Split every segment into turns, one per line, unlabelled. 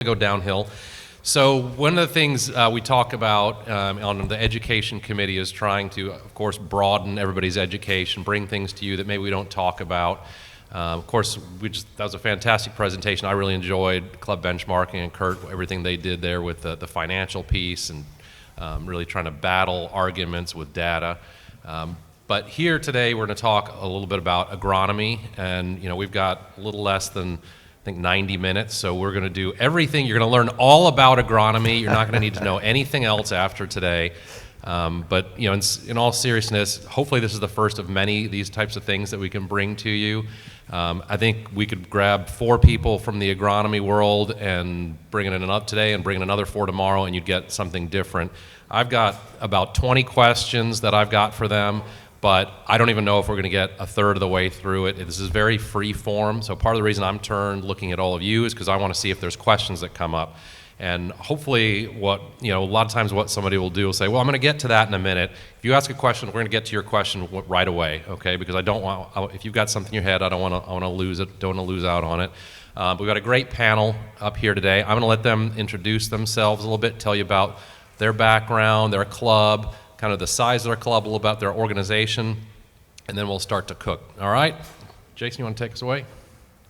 go downhill. So one of the things we talk about on the education committee is trying to, of course, broaden everybody's education, bring things to you that maybe we don't talk about. Of course, that was a fantastic presentation. I really enjoyed Club Benchmarking and Kurt, everything they did there with the financial piece and really trying to battle arguments with data. But here today, we're going to talk a little bit about agronomy, and we've got a little less than, I think, 90 minutes, so we're going to do everything. You're going to learn all about agronomy. You're not going to need to know anything else after today. But in all seriousness, hopefully this is the first of many these types of things that we can bring to you. I think we could grab 4 people from the agronomy world and bring in another today and bring in another 4 tomorrow, and you'd get something different. I've got about 20 questions that I've got for them, but I don't even know if we're going to get a third of the way through it. This is very free form, so part of the reason I'm turned looking at all of you is because I want to see if there's questions that come up. And hopefully a lot of times what somebody will do will say, well, I'm going to get to that in a minute. If you ask a question, we're going to get to your question right away, okay? Because I don't want, if you've got something in your head, I want to lose it, don't want to lose out on it. But we've got a great panel up here today. I'm going to let them introduce themselves a little bit, tell you about their background, their club, kind of the size of their club, a little about their organization, and then we'll start to cook. All right? Jason, you want to take us away?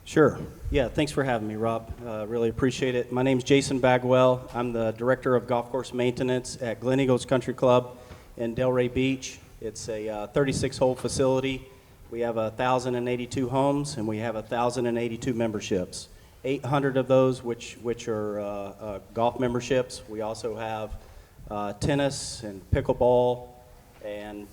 Sure. Yeah, thanks for having me, Rob. Really appreciate it. My name's Jason Bagwell. I'm the Director of Golf Course Maintenance at Glen Eagles Country Club in Delray Beach. It's a 36-hole facility. We have 1,082 homes, and we have 1,082 memberships. 800 of those which are golf memberships. We also have tennis and pickleball and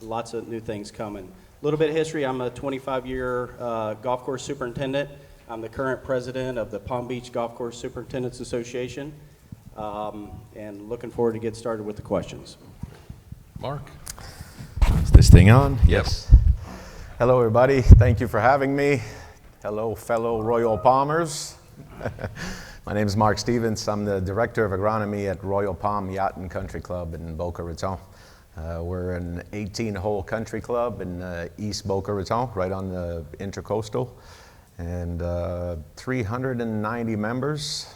lots of new things coming. A little bit of history. I'm a 25-year golf course superintendent. I'm the current president of the Palm Beach Golf Course Superintendents Association, and looking forward to get started with the questions.
Mark?
Is this thing on?
Yes.
Hello, everybody. Thank you for having me. Hello, fellow Royal Palmers. My name is Mark Stevens. I'm the Director of Agronomy at Royal Palm Yacht and Country Club in Boca Raton. We're an 18-hole country club in East Boca Raton, right on the Intercoastal, and 390 members.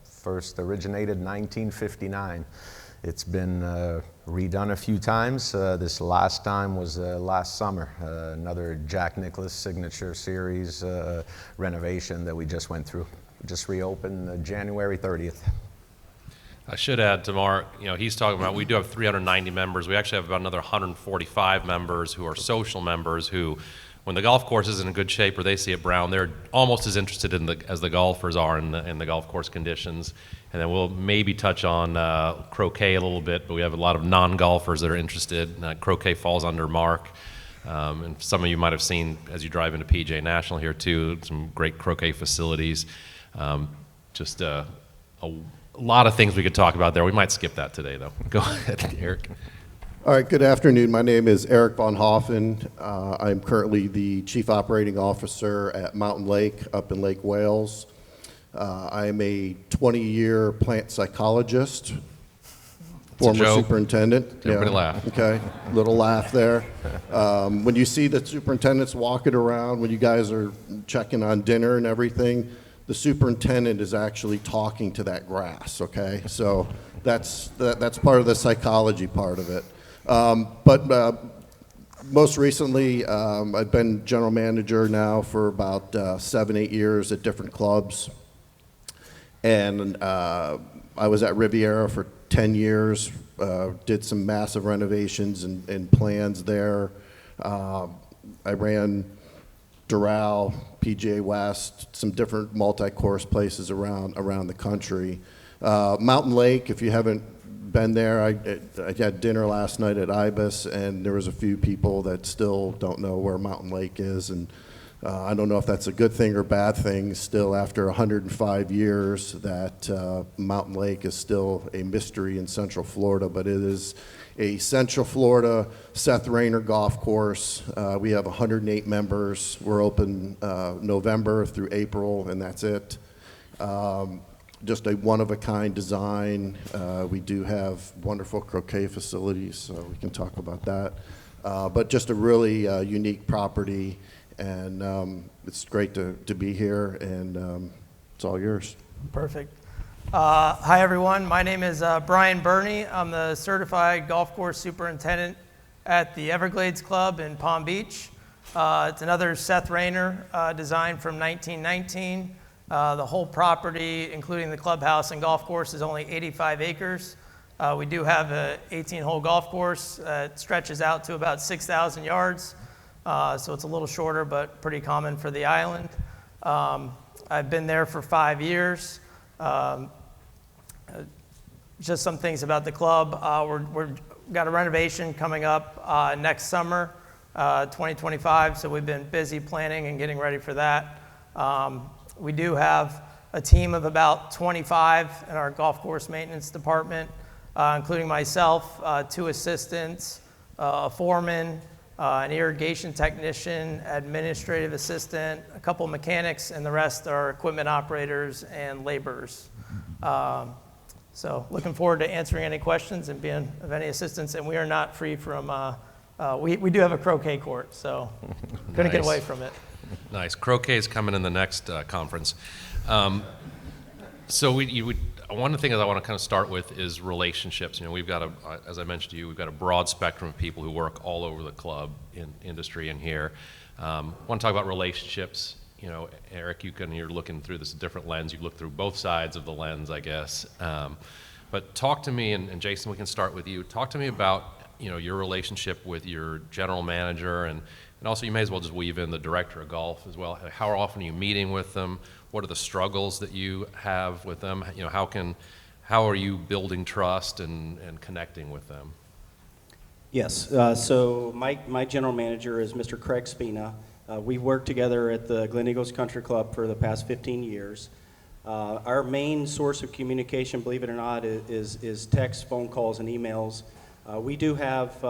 First originated in 1959. It's been redone a few times. This last time was last summer, another Jack Nicklaus Signature Series renovation that we just went through. Just reopened January 30th.
I should add to Mark, he's talking about, we do have 390 members. We actually have about another 145 members who are social members who, when the golf course is in good shape or they see it brown, they're almost as interested as the golfers are in the golf course conditions. And then we'll maybe touch on croquet a little bit, but we have a lot of non-golfers that are interested. Croquet falls under Mark. And some of you might have seen, as you drive into PJ National here too, some great croquet facilities. Just a lot of things we could talk about there. We might skip that today, though. Go ahead, Eric.
All right, good afternoon. My name is Eric Von Hoffen. I'm currently the Chief Operating Officer at Mountain Lake up in Lake Wales. I'm a 20-year plant psychologist, former superintendent.
Everybody laugh.
Okay, little laugh there. When you see the superintendents walking around, when you guys are checking on dinner and everything, the superintendent is actually talking to that grass, okay? So that's part of the psychology part of it. But most recently, I've been general manager now for about 7-8 years at different clubs. And I was at Riviera for 10 years, did some massive renovations and plans there. I ran Doral, PGA West, some different multi-course places around the country. Mountain Lake, if you haven't been there, I had dinner last night at Ibis, and there was a few people that still don't know where Mountain Lake is, and I don't know if that's a good thing or bad thing. Still, after 105 years, that Mountain Lake is still a mystery in Central Florida, but it is a Central Florida Seth Rayner golf course. We have 108 members. We're open November through April, and that's it. Just a one-of-a-kind design. We do have wonderful croquet facilities, so we can talk about that. But just a really unique property, and it's great to be here, and it's all yours.
Perfect. Hi, everyone. My name is Brian Burney. I'm the certified golf course superintendent at the Everglades Club in Palm Beach. It's another Seth Rayner design from 1919. The whole property, including the clubhouse and golf course, is only 85 acres. We do have an 18-hole golf course. It stretches out to about 6,000 yards, so it's a little shorter, but pretty common for the island. I've been there for 5 years. Just some things about the club. We're got a renovation coming up next summer, 2025, so we've been busy planning and getting ready for that. We do have a team of about 25 in our golf course maintenance department, including myself, 2 assistants, a foreman, an irrigation technician, administrative assistant, a couple mechanics, and the rest are equipment operators and laborers. So looking forward to answering any questions and being of any assistance. And we are not free from, we do have a croquet court, so couldn't get away from it.
Nice. Croquet is coming in the next conference. So one of the things I want to kind of start with is relationships. You know, we've got as I mentioned to you, we've got a broad spectrum of people who work all over the club industry and here. I want to talk about relationships. You know, Eric, you're looking through this different lens. You've looked through both sides of the lens, I guess. But talk to me, and Jason, we can start with you. Talk to me about, you know, your relationship with your general manager, and also you may as well just weave in the director of golf as well. How often are you meeting with them? What are the struggles that you have with them? You know, how are you building trust and connecting with them?
Yes, so my general manager is Mr. Craig Spina. We've worked together at the Glen Eagles Country Club for the past 15 years. Our main source of communication, believe it or not, is text, phone calls, and emails. We do have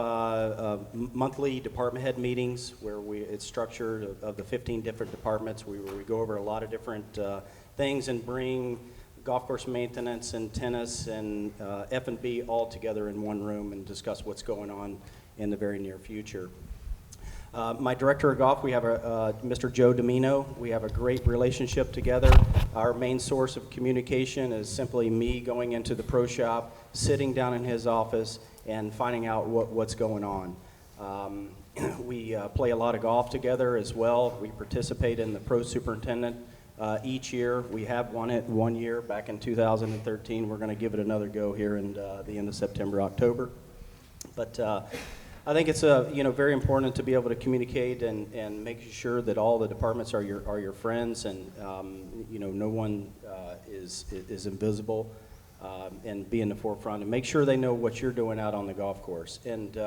monthly department head meetings where it's structured of the 15 different departments where we go over a lot of different things and bring golf course maintenance and tennis and F&B all together in one room and discuss what's going on in the very near future. My director of golf, we have Mr. Joe Domino. We have a great relationship together. Our main source of communication is simply me going into the pro shop, sitting down in his office, and finding out what's going on. We play a lot of golf together as well. We participate in the pro superintendent each year. We have won it one year back in 2013. We're going to give it another go here in the end of September, October. But I think it's very important to be able to communicate and make sure that all the departments are your friends, and no one is invisible, and be in the forefront and make sure they know what you're doing out on the golf course. And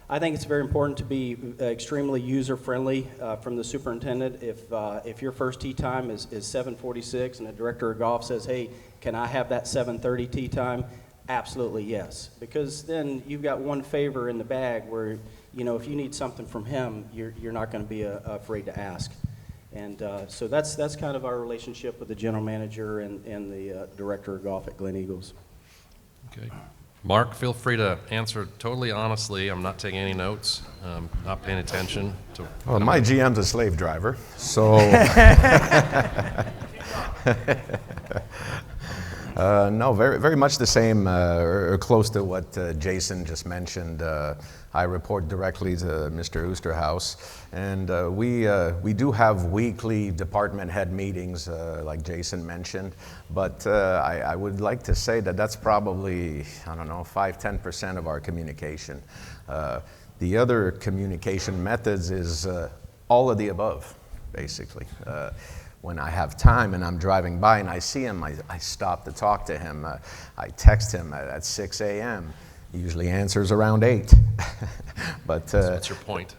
I think it's very important to be extremely user friendly from the superintendent. If your first tee time is 7:46 and the director of golf says, "Hey, can I have that 7:30 tee time?" Absolutely yes, because then you've got one favor in the bag where, if you need something from him, you're not going to be afraid to ask. And so that's kind of our relationship with the general manager and the director of golf at Glen Eagles.
Okay. Mark, feel free to answer totally honestly. I'm not taking any notes, not paying attention to.
Well, my GM's a slave driver, so. No, very, very much the same, or close to what Jason just mentioned. I report directly to Mr. Oosterhouse, and we do have weekly department head meetings, like Jason mentioned. But I would like to say that that's probably, 5-10% of our communication. The other communication methods is all of the above, basically. When I have time and I'm driving by and I see him, I stop to talk to him. I text him at 6 a.m. He usually answers around 8. But
what's your point?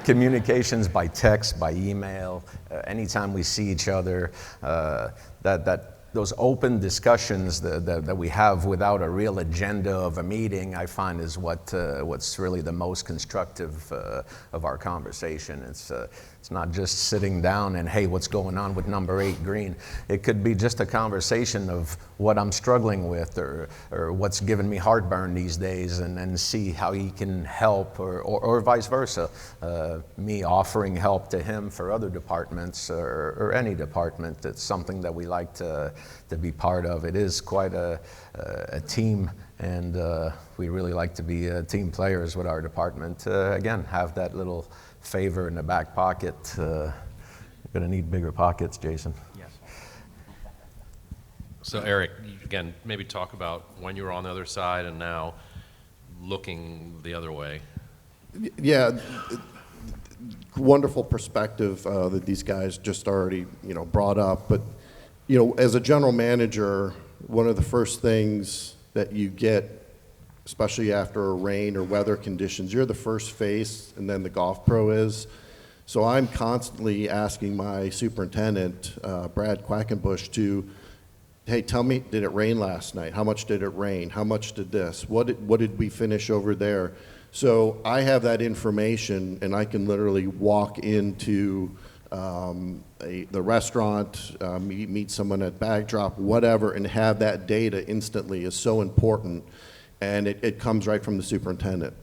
Communications by text, by email, anytime we see each other, those open discussions that we have without a real agenda of a meeting, I find is what's really the most constructive of our conversation. It's It's not just sitting down and, hey, what's going on with number 8 green? It could be just a conversation of what I'm struggling with, or what's giving me heartburn these days, and then see how he can help, or vice versa. Me offering help to him for other departments, or any department. It's something that we like to be part of. It is quite a team, and we really like to be team players with our department. Again, have that little favor in the back pocket. You're going to need bigger pockets, Jason.
Yes. So Eric, again, maybe talk about when you were on the other side and now looking the other way.
Yeah, wonderful perspective that these guys just already, brought up. But, as a general manager, one of the first things that you get, especially after a rain or weather conditions, you're the first face, and then the golf pro is. So I'm constantly asking my superintendent, Brad Quackenbush, to, hey, tell me, did it rain last night? How much did it rain? How much did this? What did we finish over there? So I have that information, and I can literally walk into the restaurant, meet someone at Backdrop, whatever, and have that data instantly is so important. And it comes right from the superintendent.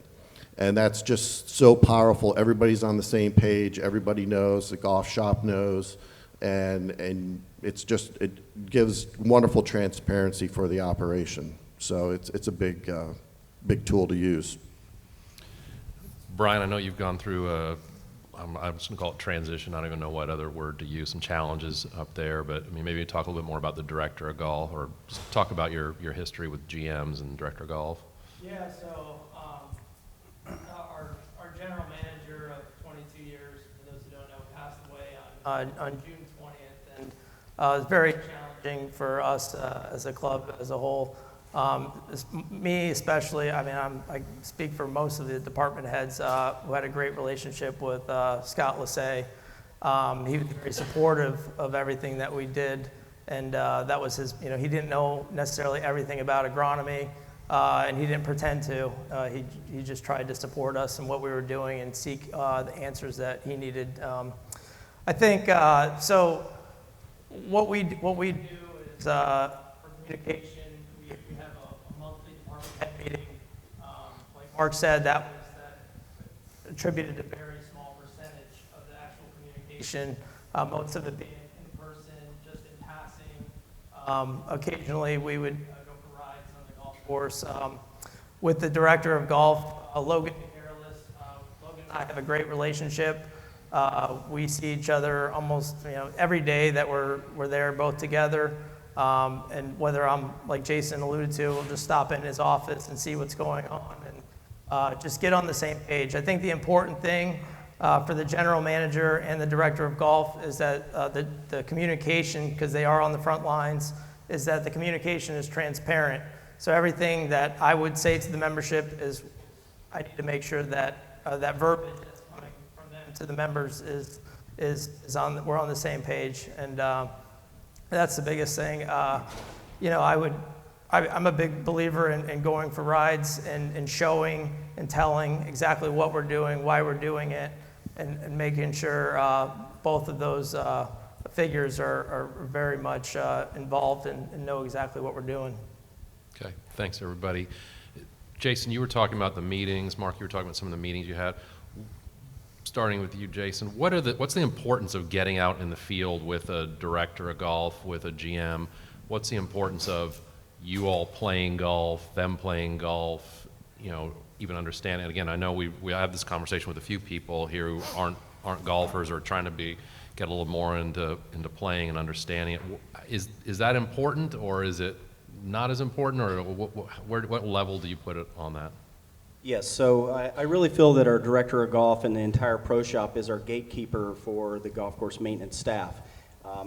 And that's just so powerful. Everybody's on the same page. Everybody knows. The golf shop knows. And it gives wonderful transparency for the operation. So it's a big tool to use.
Brian, I know you've gone through I'm just going to call it transition. I don't even know what other word to use, some challenges up there. But I mean, maybe talk a little bit more about the director of golf, or just talk about your history with GMs and director of golf.
Yeah, so our general manager of 22 years, for those who don't know, passed away on June 20th. And it was very challenging for us as a club as a whole. Me especially, I mean, I speak for most of the department heads who had a great relationship with Scott Lassay. He was very supportive of everything that we did, and that was his, he didn't know necessarily everything about agronomy, and he didn't pretend to. He just tried to support us in what we were doing and seek the answers that he needed. I think, so what we do is for communication, we have a monthly department head meeting. Like Mark said, that attributed a very small percentage of the actual communication, most of it being in person, just in passing. Occasionally we would go for rides on the golf course. With the director of golf, Logan Careless, Logan and I have a great relationship. We see each other almost every day that we're there both together. And whether I'm, like Jason alluded to, we'll just stop in his office and see what's going on and just get on the same page. I think the important thing for the general manager and the director of golf is that the communication, because they are on the front lines, is that the communication is transparent. So everything that I would say to the membership is I need to make sure that that verbiage that's coming from them to the members we're on the same page. And that's the biggest thing. I'm a big believer in going for rides and showing and telling exactly what we're doing, why we're doing it, and making sure both of those figures are very much involved and know exactly what we're doing.
Okay, thanks everybody. Jason, you were talking about the meetings. Mark, you were talking about some of the meetings you had. Starting with you, Jason, what's the importance of getting out in the field with a director of golf, with a GM? What's the importance of you all playing golf, them playing golf, even understanding? And again, I know we have this conversation with a few people here who aren't golfers or trying to get a little more into playing and understanding it. Is that important, or is it not as important, or what level do you put it on that?
Yes, so I really feel that our director of golf and the entire pro shop is our gatekeeper for the golf course maintenance staff.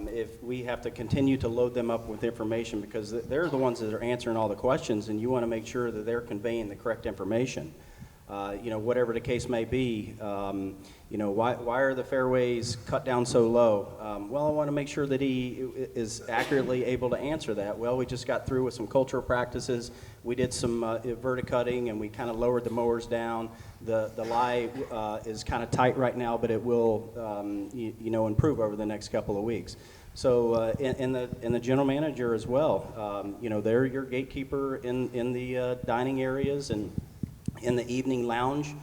If we have to continue to load them up with information, because they're the ones that are answering all the questions, and you want to make sure that they're conveying the correct information. Whatever the case may be, why are the fairways cut down so low? Well, I want to make sure that he is accurately able to answer that. Well, we just got through with some cultural practices. We did some verticutting, and we kind of lowered the mowers down. The lie is kind of tight right now, but it will, improve over the next couple of weeks. So, and the general manager as well. They're your gatekeeper in the dining areas and in the evening lounge.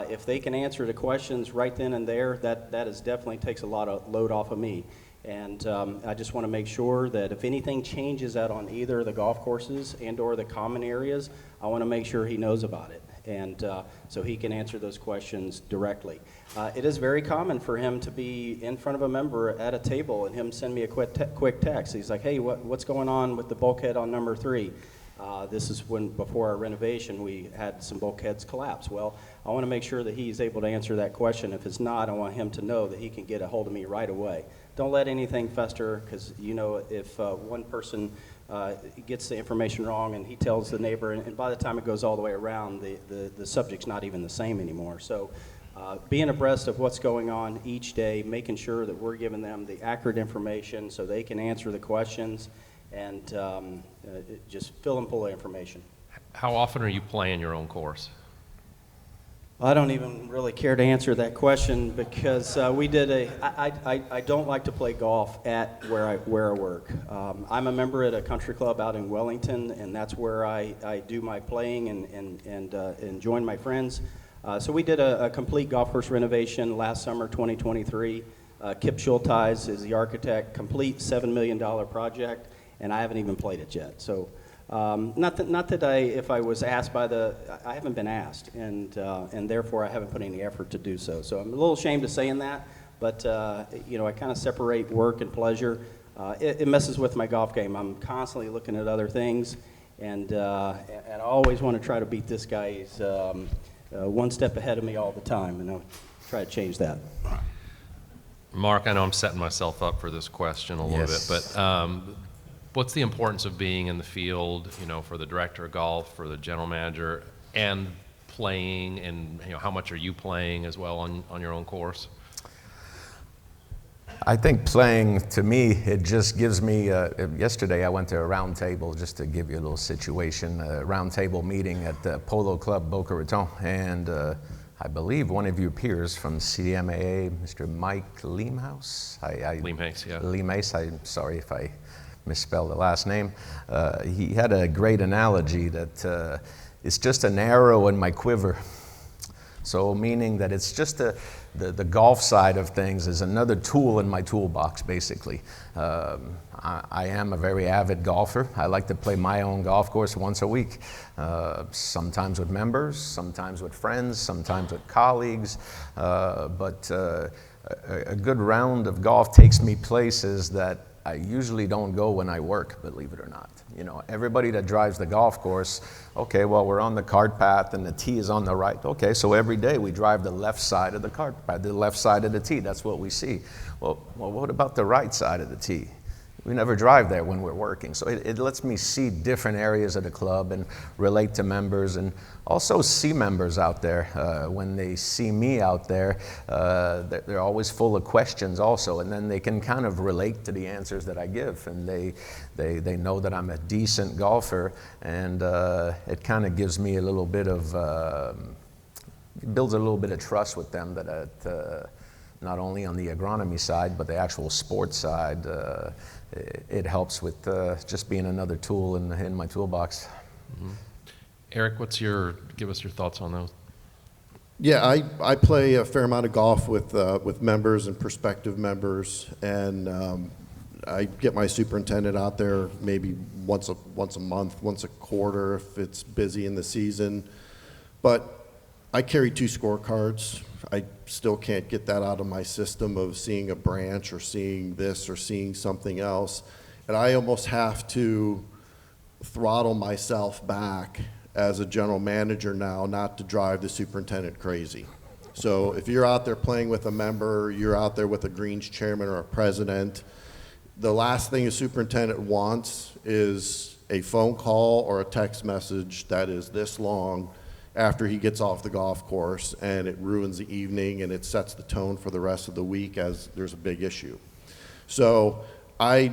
If they can answer the questions right then and there, that is definitely takes a lot of load off of me. And I just want to make sure that if anything changes out on either of the golf courses and or the common areas, I want to make sure he knows about it. And so he can answer those questions directly. It is very common for him to be in front of a member at a table and him send me a quick text. He's like, hey, what's going on with the bulkhead on number 3? This is when, before our renovation, we had some bulkheads collapse. Well, I want to make sure that he's able to answer that question. If it's not, I want him to know that he can get a hold of me right away. Don't let anything fester, because if one person gets the information wrong and he tells the neighbor, and by the time it goes all the way around, the subject's not even the same anymore. So being abreast of what's going on each day, making sure that we're giving them the accurate information so they can answer the questions, and just fill them full of information.
How often are you playing your own course?
I don't even really care to answer that question, because I don't like to play golf at where I work. I'm a member at a country club out in Wellington, and that's where I do my playing and join my friends. So we did a complete golf course renovation last summer, 2023. Kip Schulteis is the architect, complete $7 million project, and I haven't even played it yet. So not that if I was asked I haven't been asked, and therefore I haven't put any effort to do so. So I'm a little ashamed of saying that, but I kind of separate work and pleasure. It messes with my golf game. I'm constantly looking at other things, and I always want to try to beat this guy. He's one step ahead of me all the time, and I'll try to change that.
Mark, I know I'm setting myself up for this question a little bit, but what's the importance of being in the field, for the director of golf, for the general manager, and playing, and how much are you playing as well on your own course?
I think playing, to me, it just gives me, yesterday I went to a round table, just to give you a little situation, a round table meeting at the Polo Club Boca Raton, and I believe one of your peers from CMAA, Mr. Mike Leamhouse.
Leamhouse, yeah.
Leamhouse, I'm sorry if I misspelled the last name. He had a great analogy that it's just an arrow in my quiver. So meaning that it's just the golf side of things is another tool in my toolbox, basically. I am a very avid golfer. I like to play my own golf course once a week, sometimes with members, sometimes with friends, sometimes with colleagues. But a good round of golf takes me places that I usually don't go when I work, believe it or not. Everybody that drives the golf course, okay, well, we're on the cart path and the tee is on the right. Okay, so every day we drive the left side of the cart path, the left side of the tee. That's what we see. Well, what about the right side of the tee? We never drive there when we're working. So it lets me see different areas of the club and relate to members, and also see members out there. When they see me out there, they're always full of questions also, and then they can kind of relate to the answers that I give, and they know that I'm a decent golfer, and it kind of gives me a little bit of, builds a little bit of trust with them that not only on the agronomy side, but the actual sports side, it helps with just being another tool in my toolbox.
Mm-hmm. Eric, give us your thoughts on those?
Yeah, I play a fair amount of golf with members and prospective members, and I get my superintendent out there maybe once a month, once a quarter if it's busy in the season. But I carry 2 scorecards. I still can't get that out of my system of seeing a branch or seeing this or seeing something else. And I almost have to throttle myself back as a general manager now not to drive the superintendent crazy. So if you're out there playing with a member, you're out there with a Greens chairman or a president, the last thing a superintendent wants is a phone call or a text message that is this long after he gets off the golf course, and it ruins the evening and it sets the tone for the rest of the week as there's a big issue. So I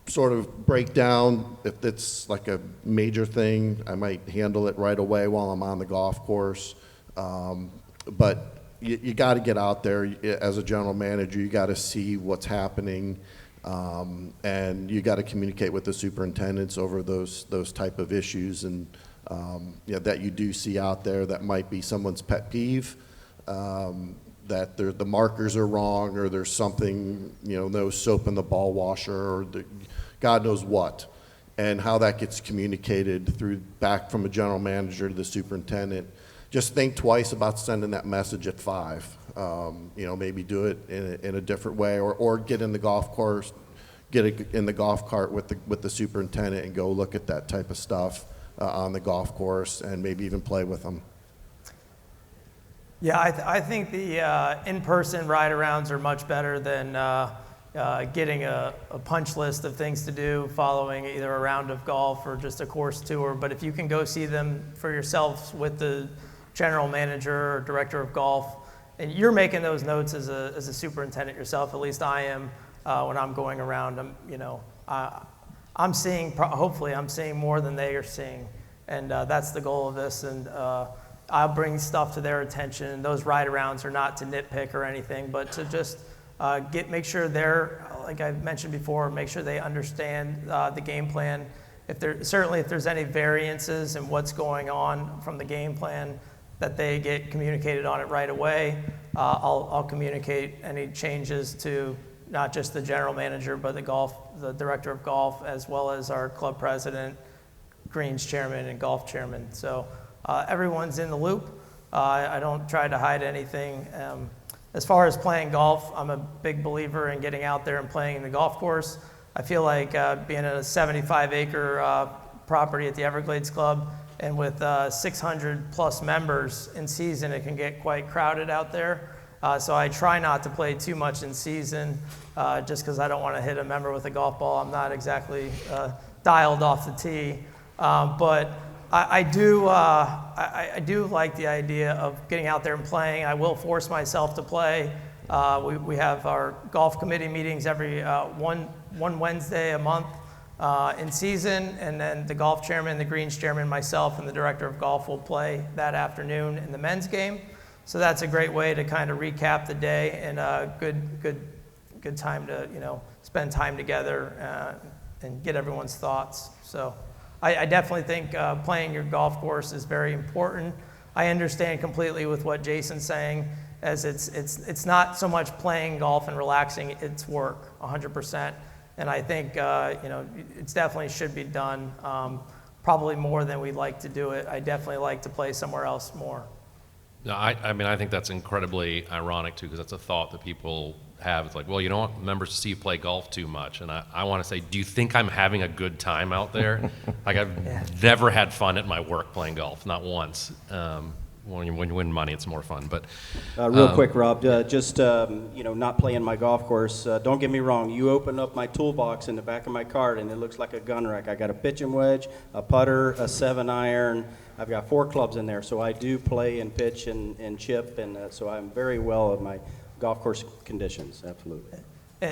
sort of break down, if it's like a major thing, I might handle it right away while I'm on the golf course. But you got to get out there as a general manager. You got to see what's happening, and you got to communicate with the superintendents over those type of issues, and that you do see out there that might be someone's pet peeve, that the markers are wrong, or there's something, no soap in the ball washer, or God knows what, and how that gets communicated back from a general manager to the superintendent. Just think twice about sending that message at 5. Maybe do it in a different way, or get in the golf course, in the golf cart with the superintendent and go look at that type of stuff on the golf course, and maybe even play with them.
Yeah, I think the in-person ride-arounds are much better than getting a punch list of things to do following either a round of golf or just a course tour. But if you can go see them for yourselves with the general manager or director of golf, and you're making those notes as a superintendent yourself, at least I am, when I'm going around. I'm seeing, hopefully I'm seeing more than they are seeing, and that's the goal of this. And I'll bring stuff to their attention. Those ride-arounds are not to nitpick or anything, but to just make sure they're, like I mentioned before, make sure they understand the game plan. If there's any variances in what's going on from the game plan, that they get communicated on it right away. I'll communicate any changes to not just the general manager, but the director of golf, as well as our club president, greens chairman, and golf chairman. So everyone's in the loop. I don't try to hide anything. As far as playing golf, I'm a big believer in getting out there and playing in the golf course. I feel like being at a 75-acre property at the Everglades Club, and with 600 plus members in season, it can get quite crowded out there. So I try not to play too much in season, just because I don't want to hit a member with a golf ball. I'm not exactly dialed off the tee. But I do like the idea of getting out there and playing. I will force myself to play. We have our golf committee meetings every one Wednesday a month in season, and then the golf chairman, the greens chairman, myself, and the director of golf will play that afternoon in the men's game. So that's a great way to kind of recap the day, and a good time to spend time together and get everyone's thoughts. So I definitely think playing your golf course is very important. I understand completely with what Jason's saying, as it's not so much playing golf and relaxing, it's work, 100%. And I think it definitely should be done, probably more than we'd like to do it. I definitely like to play somewhere else more.
No, I think that's incredibly ironic too, because that's a thought that people have. It's like, well, you don't want members to see you play golf too much. And I want to say, do you think I'm having a good time out there? Like, I've never had fun at my work playing golf, not once. When you win money, it's more fun. But
real quick, Rob, just not playing my golf course. Don't get me wrong. You open up my toolbox in the back of my cart, and it looks like a gun rack. I got a pitching wedge, a putter, a 7-iron. I've got 4 clubs in there, so I do play and pitch and chip, and so I'm very well at my golf course conditions. Absolutely.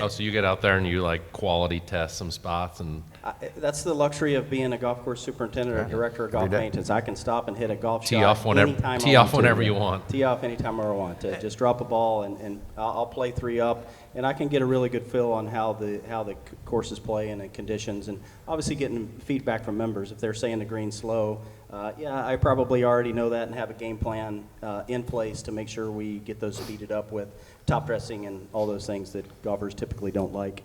so you get out there and you like quality test some spots, and
That's the luxury of being a golf course superintendent or director of golf maintenance. I can stop and hit a golf
tee
shot
off whenever you want.
Tee off anytime I want. Just drop a ball, and I'll play 3 up, and I can get a really good feel on how the courses play and the conditions, and obviously getting feedback from members. If they're saying the green's slow, I probably already know that and have a game plan in place to make sure we get those speeded up with top dressing and all those things that golfers typically don't like.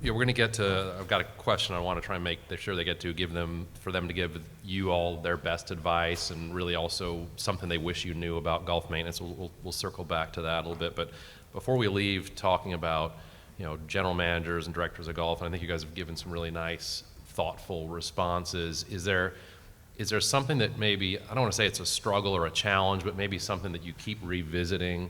We're going to get to, I've got a question I want to try and make sure they get to, for them to give you all their best advice, and really also something they wish you knew about golf maintenance. We'll circle back to that a little bit. But before we leave talking about, general managers and directors of golf, and I think you guys have given some really nice, thoughtful responses. Is there something that maybe, I don't want to say it's a struggle or a challenge, but maybe something that you keep revisiting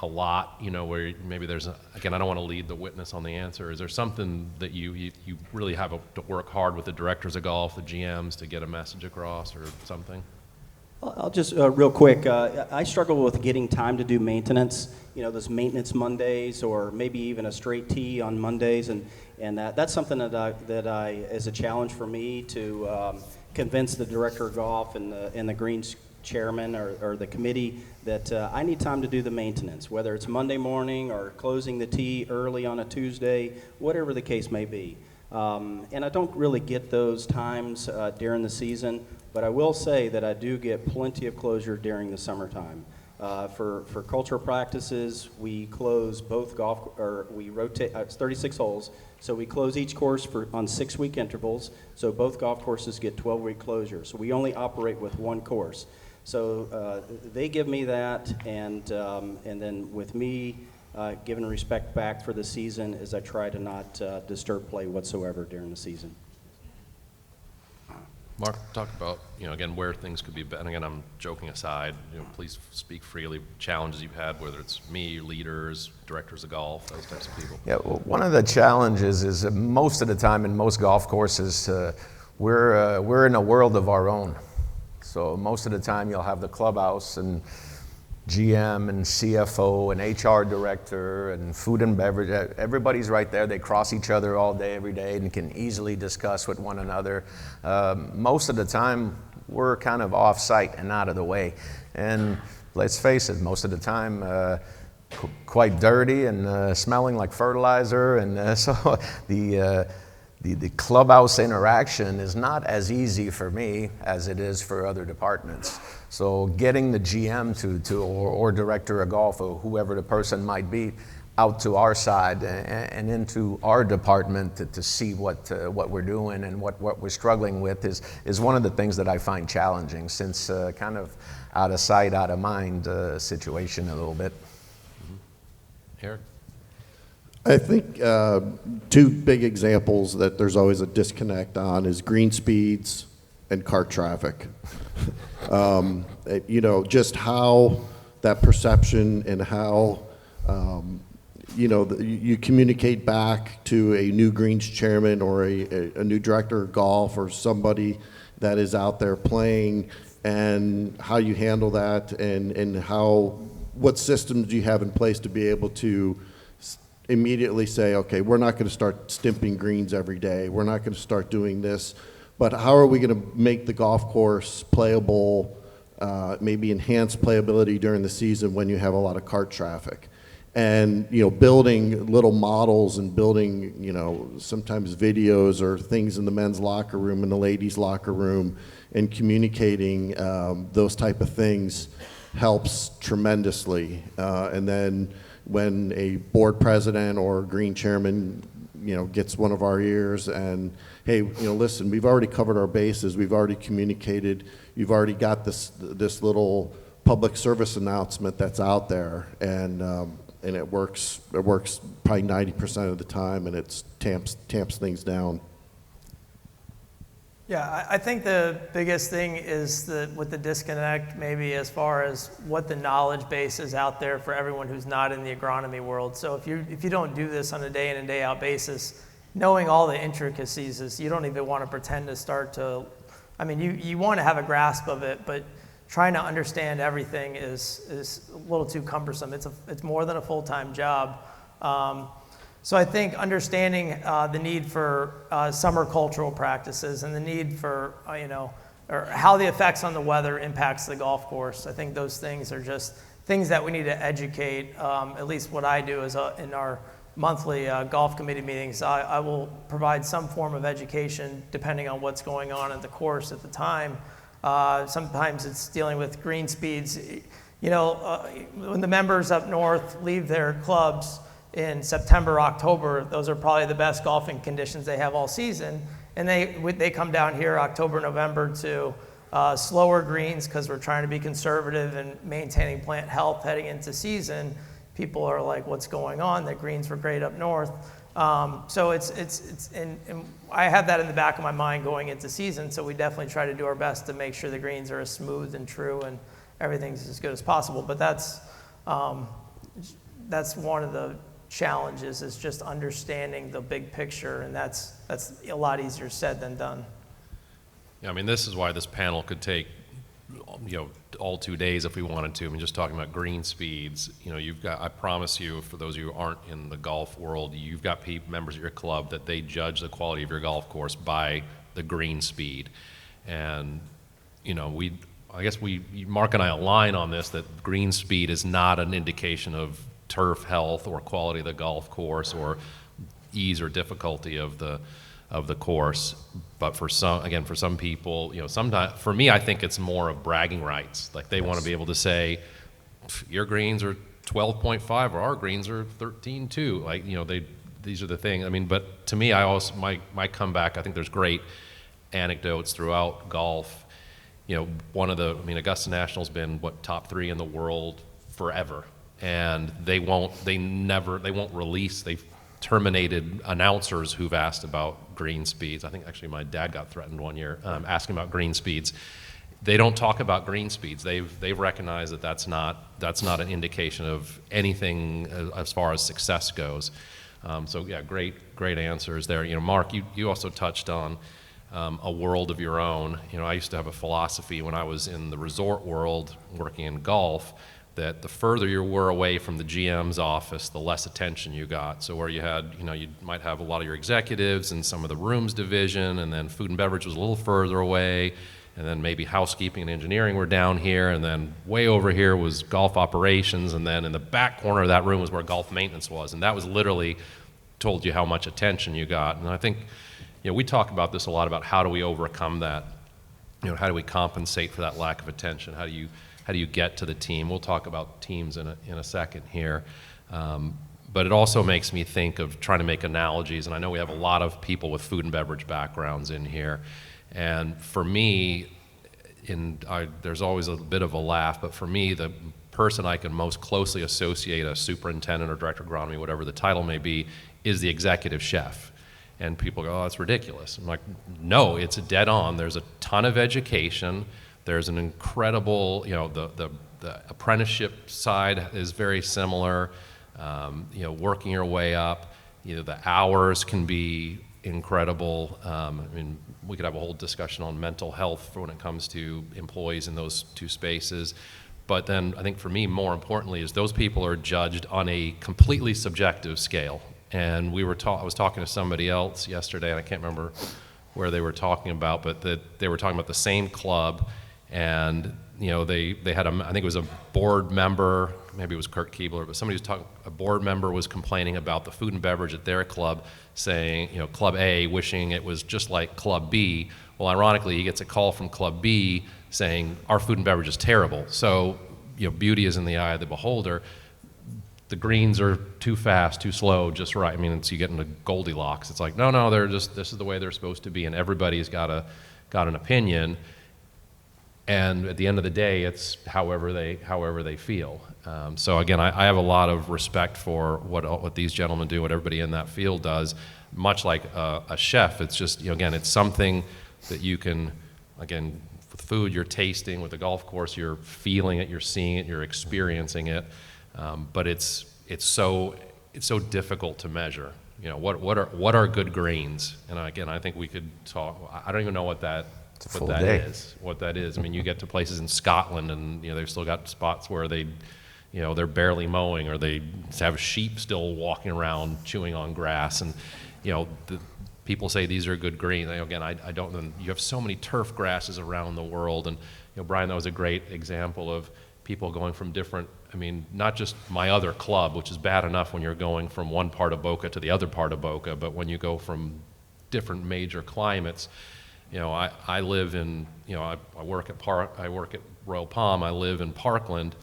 a lot, where maybe there's, again, I don't want to lead the witness on the answer. Is there something that you really have to work hard with the directors of golf, the GMs, to get a message across or something?
I'll just, real quick, I struggle with getting time to do maintenance, those maintenance Mondays, or maybe even a straight tee on Mondays, and that's something that I is a challenge for me to convince the director of golf and the greens chairman or the committee that I need time to do the maintenance, whether it's Monday morning or closing the tee early on a Tuesday, whatever the case may be. And I don't really get those times during the season, but I will say that I do get plenty of closure during the summertime. For cultural practices, we close both we rotate, it's 36 holes, so we close each course on 6-week intervals, so both golf courses get 12-week closure. So we only operate with one course. So they give me that, and then with me, giving respect back for the season, as I try to not disturb play whatsoever during the season.
Mark, talk about, again, where things could be better. And again, I'm joking aside, please speak freely, challenges you've had, whether it's me, leaders, directors of golf, those types of people.
Yeah, well, one of the challenges is that most of the time in most golf courses, we're in a world of our own. So most of the time you'll have the clubhouse and GM and CFO and HR director and food and beverage. Everybody's right there. They cross each other all day, every day, and can easily discuss with one another. Most of the time, we're kind of off-site and out of the way. And let's face it, most of the time, quite dirty and smelling like fertilizer. And so the clubhouse interaction is not as easy for me as it is for other departments. So getting the GM or director of golf or whoever the person might be out to our side and into our department to see what we're doing and what we're struggling with is one of the things that I find challenging, since kind of out of sight, out of mind situation a little bit.
Eric?
I think two big examples that there's always a disconnect on is green speeds and cart traffic. Just how that perception and how, you communicate back to a new greens chairman or a new director of golf or somebody that is out there playing, and how you handle that, and what systems do you have in place to be able to immediately say, okay, we're not going to start stimping greens every day. We're not going to start doing this. But how are we going to make the golf course playable, maybe enhance playability during the season when you have a lot of cart traffic? And, building little models and building, sometimes videos or things in the men's locker room and the ladies' locker room, and communicating those type of things helps tremendously. And then when a board president or green chairman, gets one of our ears and, hey, listen, we've already covered our bases, we've already communicated, you've already got this little public service announcement that's out there, and it works probably 90% of the time, and it tamps things down.
Yeah, I think the biggest thing is with the disconnect, maybe as far as what the knowledge base is out there for everyone who's not in the agronomy world. So if you don't do this on a day in and day out basis, knowing all the intricacies is, you don't even want to pretend to start to, you want to have a grasp of it, but trying to understand everything is a little too cumbersome. It's more than a full-time job. So I think understanding the need for summer cultural practices and the need for, or how the effects on the weather impacts the golf course. I think those things are just things that we need to educate. At least what I do is in our monthly golf committee meetings, I will provide some form of education depending on what's going on at the course at the time. Sometimes it's dealing with green speeds. When the members up north leave their clubs in September, October, those are probably the best golfing conditions they have all season. And they come down here October, November to slower greens because we're trying to be conservative and maintaining plant health heading into season. People are like, what's going on? The greens were great up north. So and I have that in the back of my mind going into season, so we definitely try to do our best to make sure the greens are as smooth and true and everything's as good as possible. But that's that's one of the challenges, is just understanding the big picture, and that's a lot easier said than done.
Yeah, I mean, this is why this panel could take, all 2 days if we wanted to. I mean, just talking about green speeds, you've got, I promise you, for those of you who aren't in the golf world, you've got members of your club that they judge the quality of your golf course by the green speed. And, Mark and I align on this, that green speed is not an indication of turf health or quality of the golf course or ease or difficulty of the course. But for some people, sometimes, for me, I think it's more of bragging rights. Like, they want to be able to say, your greens are 12.5 or our greens are 13.2. Like, these are the things. I mean, but to me, I also, my comeback, I think there's great anecdotes throughout golf. Augusta National's been top 3 in the world forever. And they won't release, they've terminated announcers who've asked about green speeds. I think actually my dad got threatened one year asking about green speeds. They don't talk about green speeds. They've recognized that that's not an indication of anything as far as success goes. So yeah, great answers there. Mark, you also touched on a world of your own. I used to have a philosophy when I was in the resort world working in golf, that the further you were away from the GM's office, the less attention you got. So where you had, you might have a lot of your executives in some of the rooms division, and then food and beverage was a little further away, and then maybe housekeeping and engineering were down here, and then way over here was golf operations, and then in the back corner of that room was where golf maintenance was. And that was literally told you how much attention you got. And I think, we talk about this a lot, about how do we overcome that? How do we compensate for that lack of attention? How do you get to the team? We'll talk about teams in a second here. But it also makes me think of trying to make analogies, and I know we have a lot of people with food and beverage backgrounds in here. And for me, there's always a bit of a laugh, but for me, the person I can most closely associate a superintendent or director of agronomy, whatever the title may be, is the executive chef. And people go, oh, that's ridiculous. I'm like, no, it's dead on. There's a ton of education. There's an incredible, the apprenticeship side is very similar. Working your way up, the hours can be incredible. We could have a whole discussion on mental health when it comes to employees in those two spaces. But then I think for me, more importantly, is those people are judged on a completely subjective scale. And I was talking to somebody else yesterday, and I can't remember where they were talking about, but that they were talking about the same club. And they had I think it was a board member, maybe it was Kurt Keebler, but somebody was talking. A board member was complaining about the food and beverage at their club, saying, Club A, wishing it was just like Club B. Well, ironically, he gets a call from Club B saying our food and beverage is terrible. So, beauty is in the eye of the beholder. The greens are too fast, too slow, just right. You get into Goldilocks. It's like, no, this is the way they're supposed to be, and everybody's got an opinion. And at the end of the day, it's however they feel. So again, I have a lot of respect for what these gentlemen do, what everybody in that field does. Much like a chef, it's just, again, it's something that you can, again, with food, you're tasting. With the golf course, you're feeling it, you're seeing it, you're experiencing it. But it's so difficult to measure. What are good greens? And again, I think we could talk. I don't even know what that is. You get to places in Scotland, and they've still got spots where they're barely mowing, or they have sheep still walking around chewing on grass, and people say these are good greens. Again, I don't know. You have so many turf grasses around the world, and Brian, that was a great example of people going from different. Not just my other club, which is bad enough when you're going from one part of Boca to the other part of Boca, but when you go from different major climates. I live in, I work at Royal Palm. I live in Parkland,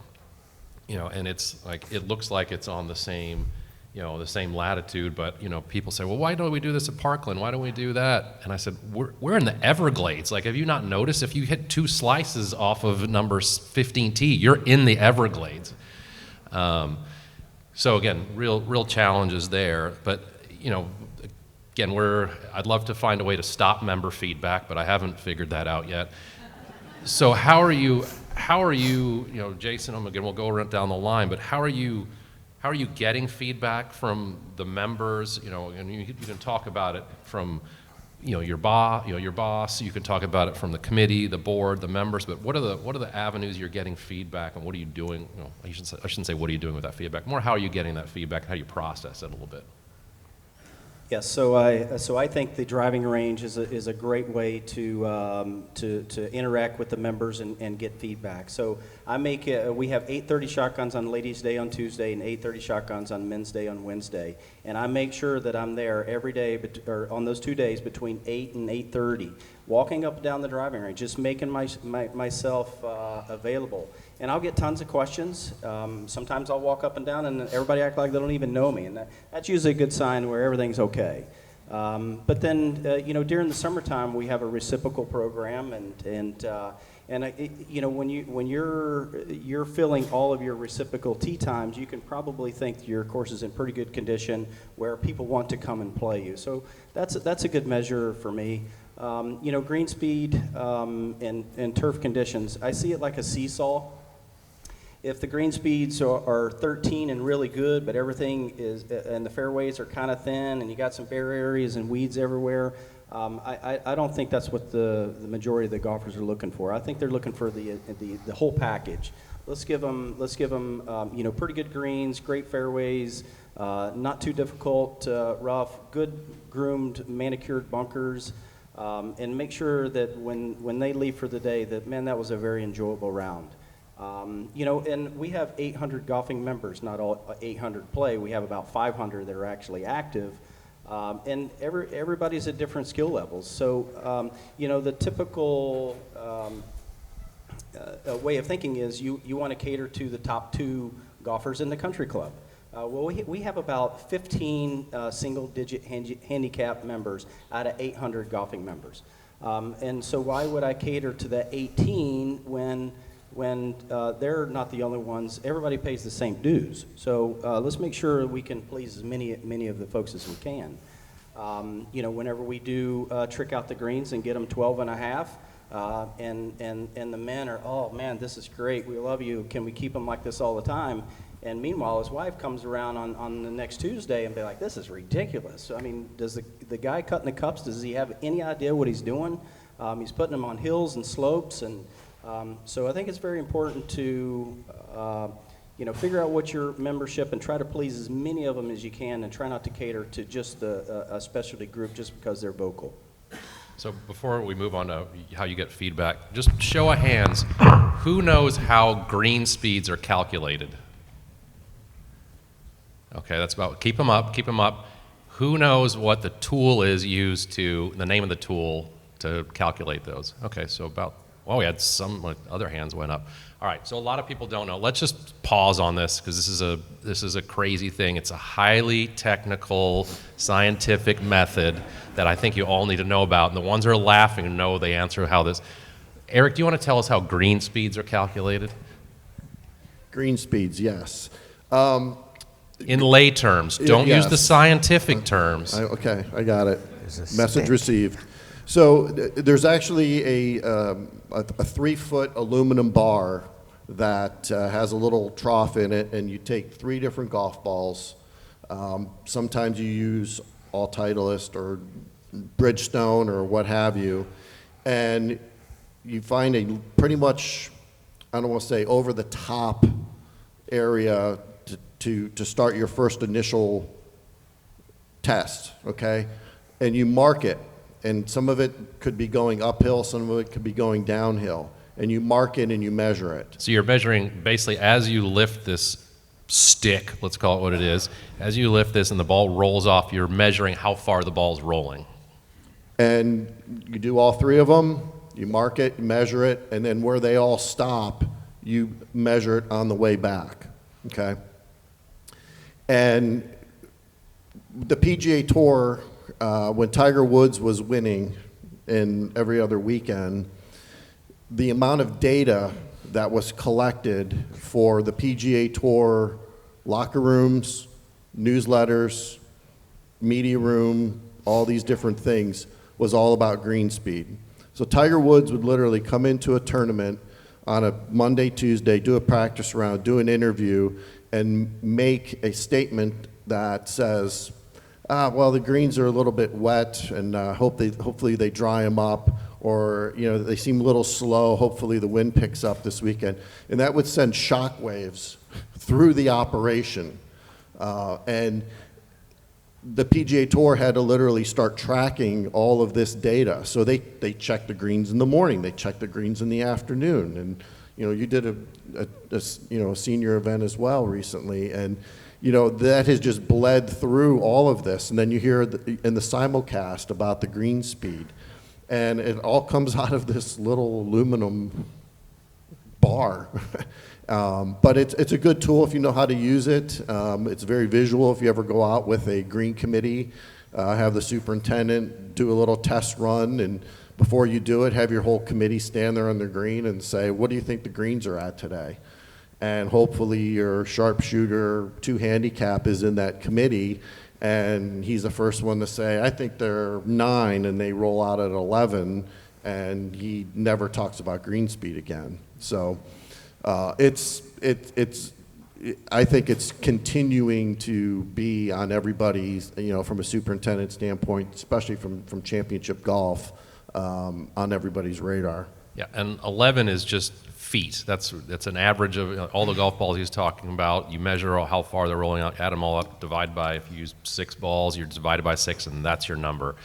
and it's like, it looks like it's on the same latitude, but people say, well, why don't we do this at Parkland? Why don't we do that? And I said, we're in the Everglades. Like, have you not noticed? If you hit 2 slices off of number 15T, you're in the Everglades. So again, real challenges there, but again, I'd love to find a way to stop member feedback, but I haven't figured that out yet. So how are you, Jason, again, we'll go down the line, but how are you how are you getting feedback from the members? You know, and you can talk about it from, your boss. You can talk about it from the committee, the board, the members. But what are the avenues you're getting feedback, and what are you doing? I shouldn't say what are you doing with that feedback. More, how are you getting that feedback? How do you process it a little bit?
Yes, so I think the driving range is a great way to interact with the members and get feedback. So we have 8:30 shotguns on Ladies' Day on Tuesday and 8:30 shotguns on Men's Day on Wednesday, and I make sure that I'm there every day, or on those 2 days between 8 and 8:30, walking up and down the driving range, just making myself available. And I'll get tons of questions. Sometimes I'll walk up and down and everybody act like they don't even know me, and that's usually a good sign where everything's okay. But then, during the summertime, we have a reciprocal program, and when you're filling all of your reciprocal tee times, you can probably think your course is in pretty good condition where people want to come and play you. So that's a good measure for me. Green speed and turf conditions, I see it like a seesaw. If the green speeds are 13 and really good, but everything is, and the fairways are kind of thin, and you got some bare areas and weeds everywhere, I don't think that's what the majority of the golfers are looking for. I think they're looking for the whole package. Let's give them pretty good greens, great fairways, not too difficult, rough, good groomed, manicured bunkers, and make sure that when they leave for the day, that was a very enjoyable round. And we have 800 golfing members. Not all 800 play. We have about 500 that are actually active, and everybody's at different skill levels. So, the typical way of thinking is you want to cater to the top 2 golfers in the country club. We have about 15 single-digit handicap members out of 800 golfing members, and so why would I cater to the 18 when they're not the only ones? Everybody pays the same dues. So let's make sure we can please as many of the folks as we can. Whenever we do trick out the greens and get them 12 and a half, and the men are, oh man, this is great, we love you, can we keep them like this all the time? And meanwhile, his wife comes around on the next Tuesday and be like, this is ridiculous. I mean, does the guy cutting the cups, does he have any idea what he's doing? He's putting them on hills and slopes, and so I think it's very important to figure out what your membership and try to please as many of them as you can, and try not to cater to just a specialty group just because they're vocal.
So before we move on to how you get feedback, just show of hands, who knows how green speeds are calculated? Okay, that's about, keep them up. Who knows what the tool is used the name of the tool to calculate those? Okay, so we had some other hands went up. All right, so a lot of people don't know. Let's just pause on this because this is a crazy thing. It's a highly technical, scientific method that I think you all need to know about. And the ones who are laughing know the answer to how this. Eric, do you want to tell us how green speeds are calculated?
Green speeds, yes.
In lay terms, don't use the scientific terms.
Okay, I got it. Message received. So there's actually a 3-foot aluminum bar that has a little trough in it, and you take 3 different golf balls. Sometimes you use all Titleist or Bridgestone or what have you, and you find a pretty much, I don't want to say over the top area to start your first initial test, okay? And you mark it. And some of it could be going uphill, some of it could be going downhill. And you mark it and you measure it.
So you're measuring basically as you lift this stick, let's call it what it is, as you lift this and the ball rolls off, you're measuring how far the ball's rolling.
And you do all 3 of them, you mark it, measure it, and then where they all stop, you measure it on the way back, okay? And the PGA Tour, when Tiger Woods was winning in every other weekend, the amount of data that was collected for the PGA Tour locker rooms, newsletters, media room, all these different things was all about green speed. So Tiger Woods would literally come into a tournament on a Monday, Tuesday, do a practice round, do an interview, and make a statement that says, well, the greens are a little bit wet, and hopefully they dry them up, or they seem a little slow. Hopefully the wind picks up this weekend, and that would send shock waves through the operation. And the PGA Tour had to literally start tracking all of this data. So they check the greens in the morning, they check the greens in the afternoon, and you did a senior event as well recently, and that has just bled through all of this. And then you hear in the simulcast about the green speed, and it all comes out of this little aluminum bar. But it's a good tool if you know how to use it. It's very visual. If you ever go out with a green committee, have the superintendent do a little test run, and before you do it, have your whole committee stand there on the green and say, what do you think the greens are at today? And hopefully your sharpshooter 2 handicap is in that committee, and he's the first one to say, I think they're 9, and they roll out at 11, and he never talks about green speed again. So I think it's continuing to be on everybody's, from a superintendent standpoint, especially from championship golf, on everybody's radar.
Yeah, and 11 is just feet. That's an average of all the golf balls he's talking about. You measure how far they're rolling out, add them all up, divide by, if you use 6 balls, you're divided by 6, and that's your number.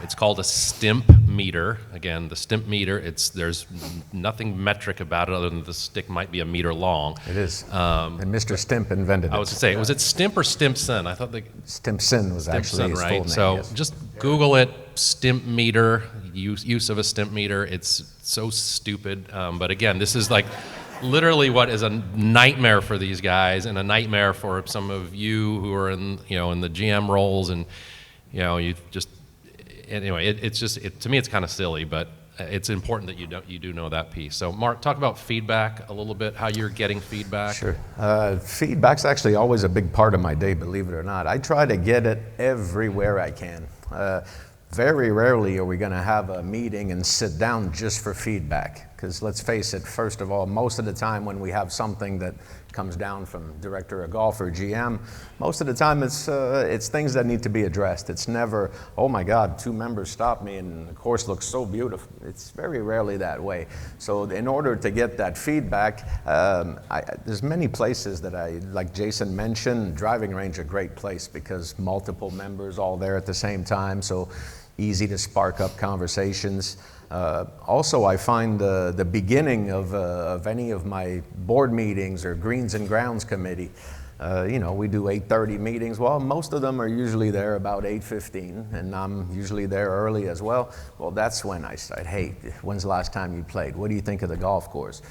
It's called a stimp meter. Again, the stimp meter, there's nothing metric about it other than the stick might be a meter long.
It is. And Mr. Stimp invented it.
I was to say, was it Stimp or Stimpson? I thought
Stimpson was actually his full name.
So
yes.
just Google it, stimp meter, use of a stimp meter. It's so stupid. But again, this is like literally what is a nightmare for these guys, and a nightmare for some of you who are in the GM roles, and you just. Anyway, to me it's kind of silly, but it's important that you do know that piece. So, Mark, talk about feedback a little bit. How you're getting feedback.
Sure. Feedback's actually always a big part of my day, believe it or not. I try to get it everywhere I can. Very rarely are we going to have a meeting and sit down just for feedback. Because let's face it, first of all, most of the time when we have something that comes down from director of golf or GM, most of the time it's things that need to be addressed. It's never, oh my God, 2 members stopped me and the course looks so beautiful. It's very rarely that way. So in order to get that feedback, there's many places that like Jason mentioned, driving range a great place because multiple members all there at the same time, so easy to spark up conversations. Also, I find the beginning of any of my board meetings or Greens and Grounds Committee, we do 8:30 meetings. Well, most of them are usually there about 8:15, and I'm usually there early as well. Well, that's when I start, hey, when's the last time you played? What do you think of the golf course?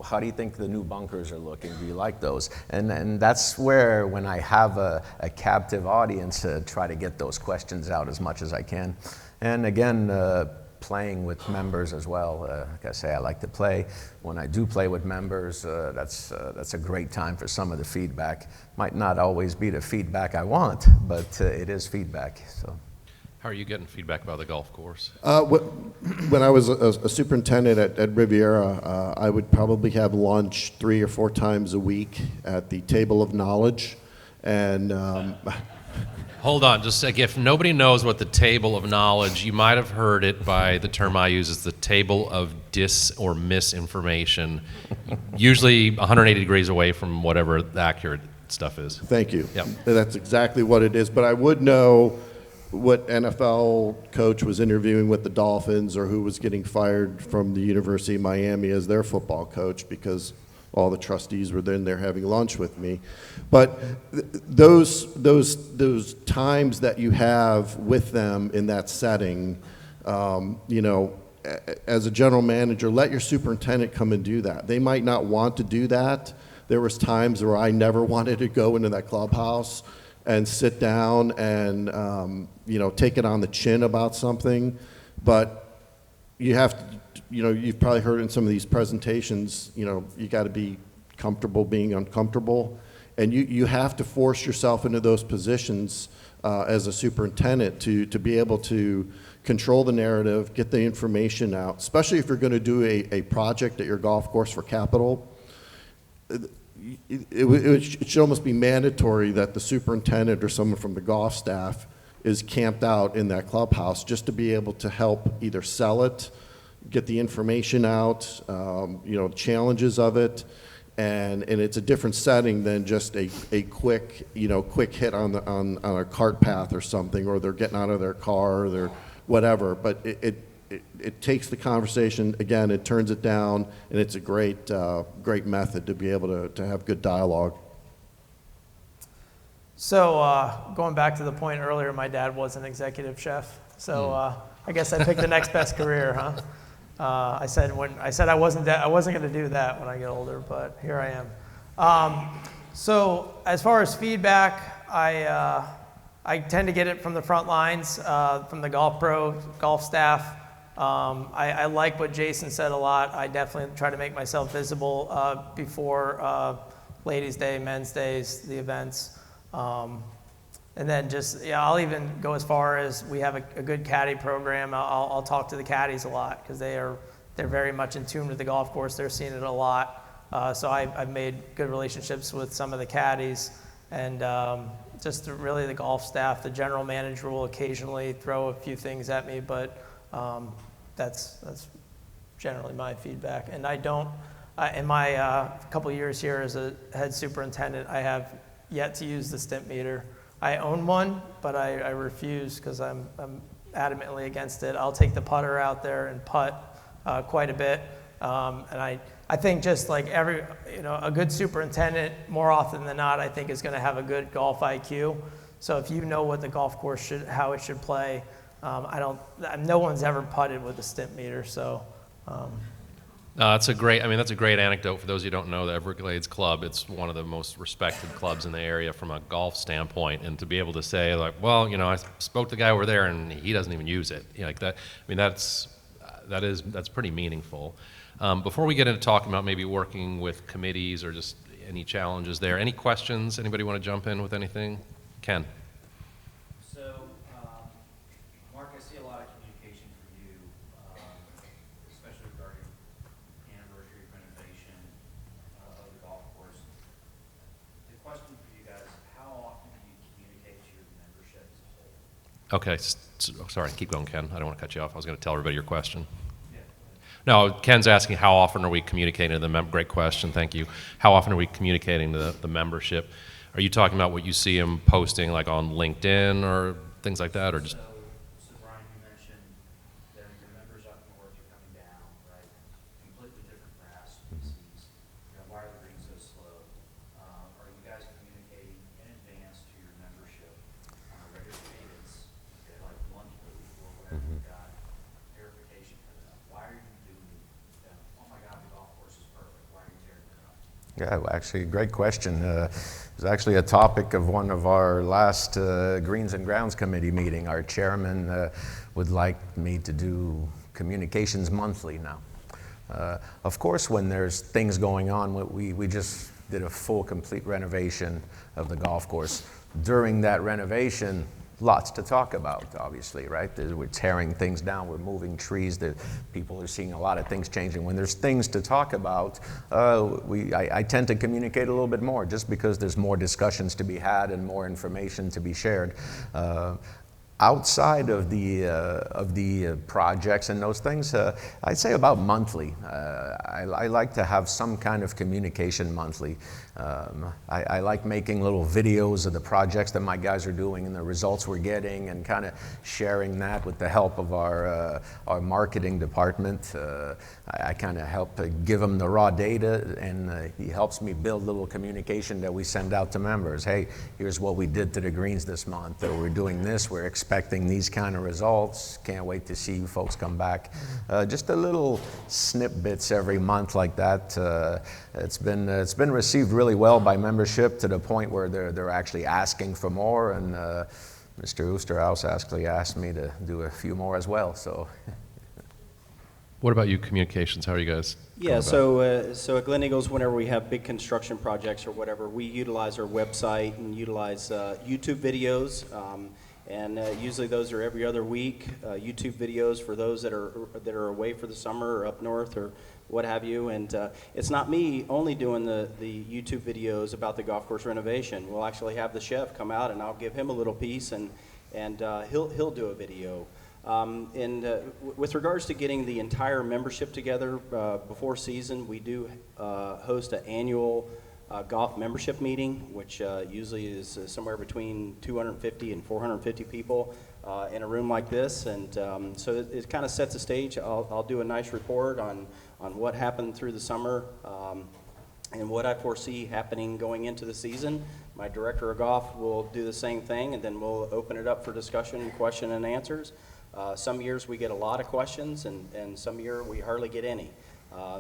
How do you think the new bunkers are looking? Do you like those? And that's where, when I have a captive audience, try to get those questions out as much as I can. And again, playing with members as well. Like I say, I like to play. When I do play with members, that's a great time for some of the feedback. Might not always be the feedback I want, but it is feedback. So,
how are you getting feedback about the golf course?
When I was a superintendent at Riviera, I would probably have lunch 3 or 4 times a week at the Table of Knowledge, and
Hold on, just like, if nobody knows what the table of knowledge, you might have heard it by the term I use, is the table of dis or misinformation, usually 180 degrees away from whatever the accurate stuff is.
Thank you.
Yep.
That's exactly what it is. But I would know what NFL coach was interviewing with the Dolphins, or who was getting fired from the University of Miami as their football coach, because all the trustees were then there having lunch with me. But those times that you have with them in that setting, as a general manager, let your superintendent come and do that. They might not want to do that. There was times where I never wanted to go into that clubhouse and sit down and take it on the chin about something, but you have to. You've probably heard in some of these presentations, you got to be comfortable being uncomfortable, and you have to force yourself into those positions as a superintendent to be able to control the narrative, get the information out, especially if you're going to do a project at your golf course for capital. it should almost be mandatory that the superintendent or someone from the golf staff is camped out in that clubhouse just to be able to help either sell it, get the information out, challenges of it, and it's a different setting than just a quick hit on a cart path or something, or they're getting out of their car or they're whatever. But it takes the conversation again, it turns it down, and it's a great method to be able to have good dialogue.
So going back to the point earlier, my dad was an executive chef. So I guess I picked the next best career, huh? I said I wasn't going to do that when I get older, but here I am. So as far as feedback, I tend to get it from the front lines, from the golf staff. I like what Jason said a lot. I definitely try to make myself visible before Ladies' Day, Men's Days, the events. And then I'll even go as far as we have a good caddy program. I'll talk to the caddies a lot because they're very much in tune with the golf course. They're seeing it a lot. So I've made good relationships with some of the caddies, and really the golf staff. The general manager will occasionally throw a few things at me, but that's generally my feedback. And I don't, in my couple years here as a head superintendent, I have yet to use the stimp meter. I own one, but I refuse because I'm adamantly against it. I'll take the putter out there and putt quite a bit. And I think just like a good superintendent, more often than not, I think is going to have a good golf IQ. So if you know what the golf course how it should play, no one's ever putted with a stimp meter. So.
That's a great anecdote for those who don't know the Everglades Club. It's one of the most respected clubs in the area from a golf standpoint, and to be able to say like, well, I spoke to the guy over there and he doesn't even use it, like that. I mean, that's pretty meaningful. Before we get into talking about maybe working with committees or just any challenges there, any questions? Anybody want to jump in with anything? Ken.
Mark, I see a lot of communication from you, especially regarding anniversary renovation of the golf course. The question for you guys is, how often do you communicate to your membership as a whole?
Okay, sorry, keep going, Ken. I don't want to cut you off. I was going to tell everybody your question.
Yeah.
No, Ken's asking how often are we communicating to the great question, thank you. How often are we communicating to the membership? Are you talking about what you see him posting like on LinkedIn or things like that, or just?
So Brian, you mentioned that your members up north are coming down, right? Completely different grass species. Why are the greens so slow? Are you guys communicating in advance to your membership on a regular cadence, like monthly or whatever you've got, verification for them? Why are you doing them? Oh my God, the golf course is perfect. Why are you tearing it up?
Yeah, well, actually, great question. It was actually a topic of one of our last Greens and Grounds Committee meeting. Our chairman would like me to do communications monthly now. Of course, when there's things going on, we just did a full, complete renovation of the golf course. During that renovation, lots to talk about, obviously, right? We're tearing things down, we're moving trees, people are seeing a lot of things changing. When there's things to talk about, I tend to communicate a little bit more, just because there's more discussions to be had and more information to be shared. Outside of the projects and those things, I'd say about monthly. I like to have some kind of communication monthly. I like making little videos of the projects that my guys are doing and the results we're getting, and kind of sharing that with the help of our marketing department. I kind of help to give him the raw data, and he helps me build little communication that we send out to members. Hey, here's what we did to the greens this month, or we're doing this, we're expecting these kind of results. Can't wait to see you folks come back. Just a little snippets every month like that. It's been received really well by membership, to the point where they're actually asking for more, and Mr. Oosterhouse actually asked me to do a few more as well. So.
What about you, communications? How are you guys?
Yeah, so at Glen Eagles, whenever we have big construction projects or whatever, we utilize our website and utilize YouTube videos. And usually those are every other week. YouTube videos for those that are away for the summer or up north or what have you. And it's not me only doing the YouTube videos about the golf course renovation. We'll actually have the chef come out, and I'll give him a little piece, and he'll do a video. With regards to getting the entire membership together before season, we do host an annual golf membership meeting, which usually is somewhere between 250 and 450 people in a room like this. And so it kind of sets the stage. I'll do a nice report on what happened through the summer and what I foresee happening going into the season. My director of golf will do the same thing, and then we'll open it up for discussion, question and answers. Some years we get a lot of questions, and some year we hardly get any.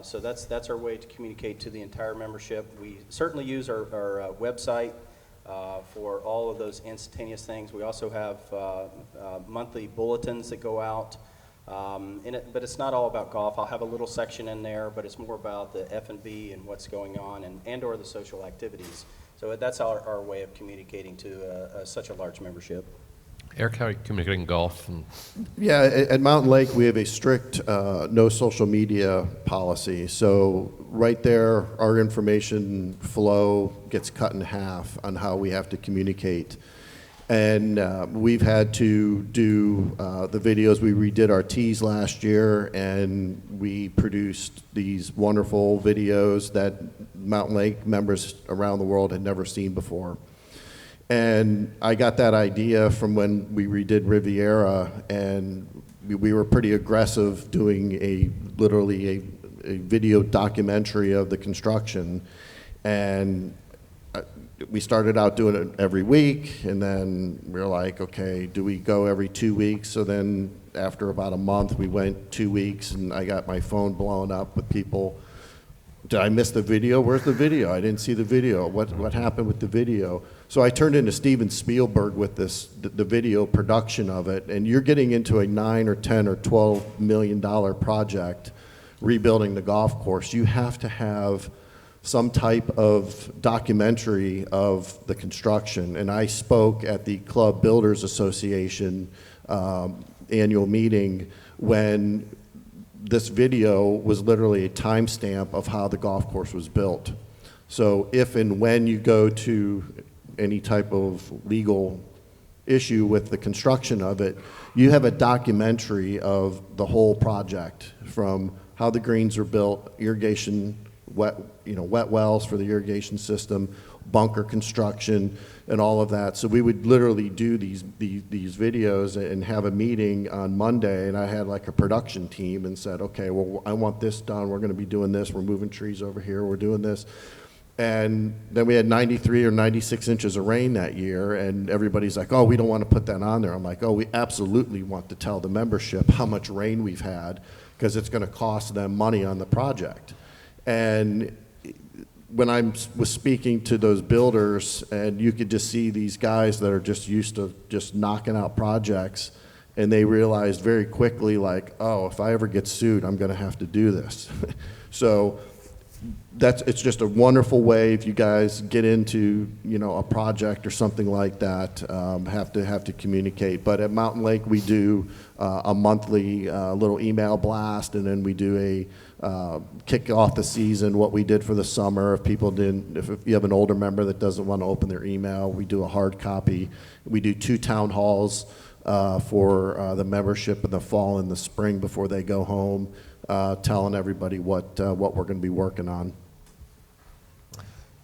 So that's our way to communicate to the entire membership. We certainly use our website for all of those instantaneous things. We also have monthly bulletins that go out. But it's not all about golf. I'll have a little section in there, but it's more about the F&B and what's going on and or the social activities. So that's our way of communicating to such a large membership.
Eric, how are you communicating golf?
Yeah, at Mountain Lake, we have a strict no social media policy. So right there, our information flow gets cut in half on how we have to communicate. And we've had to do the videos. We redid our tees last year, and we produced these wonderful videos that Mountain Lake members around the world had never seen before. And I got that idea from when we redid Riviera, and we were pretty aggressive doing literally a video documentary of the construction. And we started out doing it every week, and then we were like, okay, do we go every 2 weeks? So then after about a month, we went 2 weeks, and I got my phone blown up with people. Did I miss the video? Where's the video? I didn't see the video. What happened with the video? So I turned into Steven Spielberg with the video production of it, and you're getting into a $9 or $10 or $12 million project, rebuilding the golf course. You have to have some type of documentary of the construction. And I spoke at the Club Builders Association annual meeting when this video was literally a timestamp of how the golf course was built. So if and when you go to any type of legal issue with the construction of it, you have a documentary of the whole project, from how the greens are built, irrigation, wet wells for the irrigation system, bunker construction, and all of that. So we would literally do these videos and have a meeting on Monday, and I had like a production team and said, okay, well, I want this done. We're going to be doing this. We're moving trees over here. We're doing this. And then we had 93 or 96 inches of rain that year, and everybody's like, oh, we don't want to put that on there. I'm like, oh, we absolutely want to tell the membership how much rain we've had, because it's going to cost them money on the project. And when I was speaking to those builders, and you could just see these guys that are just used to just knocking out projects, and they realized very quickly, like, oh, if I ever get sued, I'm going to have to do this. So it's just a wonderful way, if you guys get into a project or something like that, have to communicate. But at Mountain Lake, we do a monthly little email blast, and then we do a kick off the season, what we did for the summer. If you have an older member that doesn't want to open their email, we do a hard copy. We do 2 town halls for the membership in the fall and the spring before they go home, telling everybody what we're going to be working on.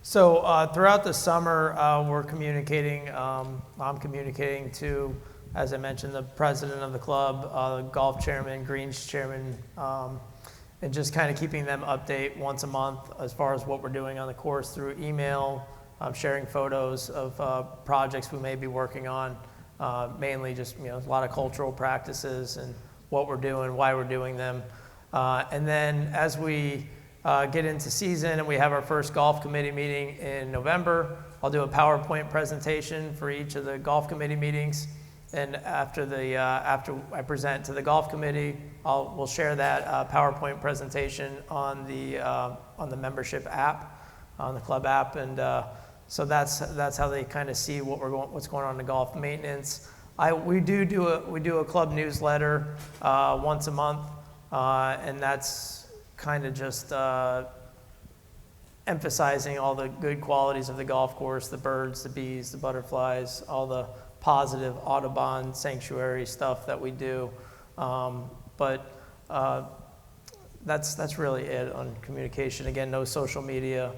So throughout the summer, we're communicating, I'm communicating to, as I mentioned, the president of the club, the golf chairman, greens chairman, and just kind of keeping them update once a month as far as what we're doing on the course through email, sharing photos of projects we may be working on, mainly just a lot of cultural practices and what we're doing, why we're doing them. And then as we get into season and we have our first golf committee meeting in November, I'll do a PowerPoint presentation for each of the golf committee meetings. And after I present to the golf committee, we'll share that PowerPoint presentation on the membership app, on the club app, and so that's how they kind of see what's going on in the golf maintenance. We do a club newsletter once a month, and that's kind of just emphasizing all the good qualities of the golf course, the birds, the bees, the butterflies, all the positive Audubon sanctuary stuff that we do. But that's really it on communication. Again, no social media,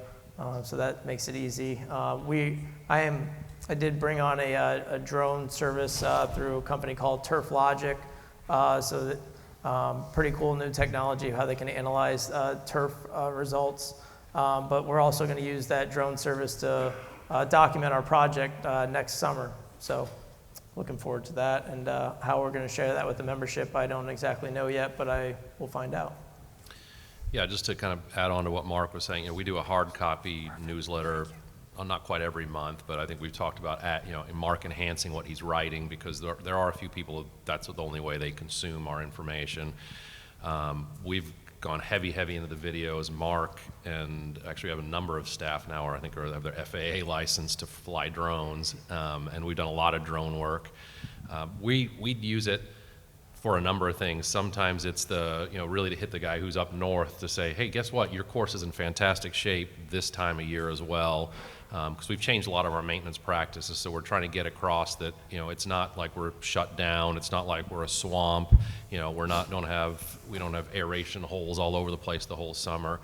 so that makes it easy. I did bring on a drone service through a company called Turf Logic, so that pretty cool new technology how they can analyze turf results. But we're also going to use that drone service to document our project next summer. So looking forward to that, and how we're going to share that with the membership, I don't exactly know yet, but I will find out.
Yeah, just to kind of add on to what Mark was saying, we do a hard copy newsletter, not quite every month, but I think we've talked about Mark enhancing what he's writing, because there are a few people that's the only way they consume our information. We've gone heavy into the videos. Mark, and actually we have a number of staff now, I think have their FAA license to fly drones, and we've done a lot of drone work. We'd use it for a number of things. Sometimes it's really to hit the guy who's up north to say, hey, guess what? Your course is in fantastic shape this time of year as well, because we've changed a lot of our maintenance practices. So we're trying to get across that, it's not like we're shut down. It's not like we're a swamp. We don't have aeration holes all over the place the whole summer.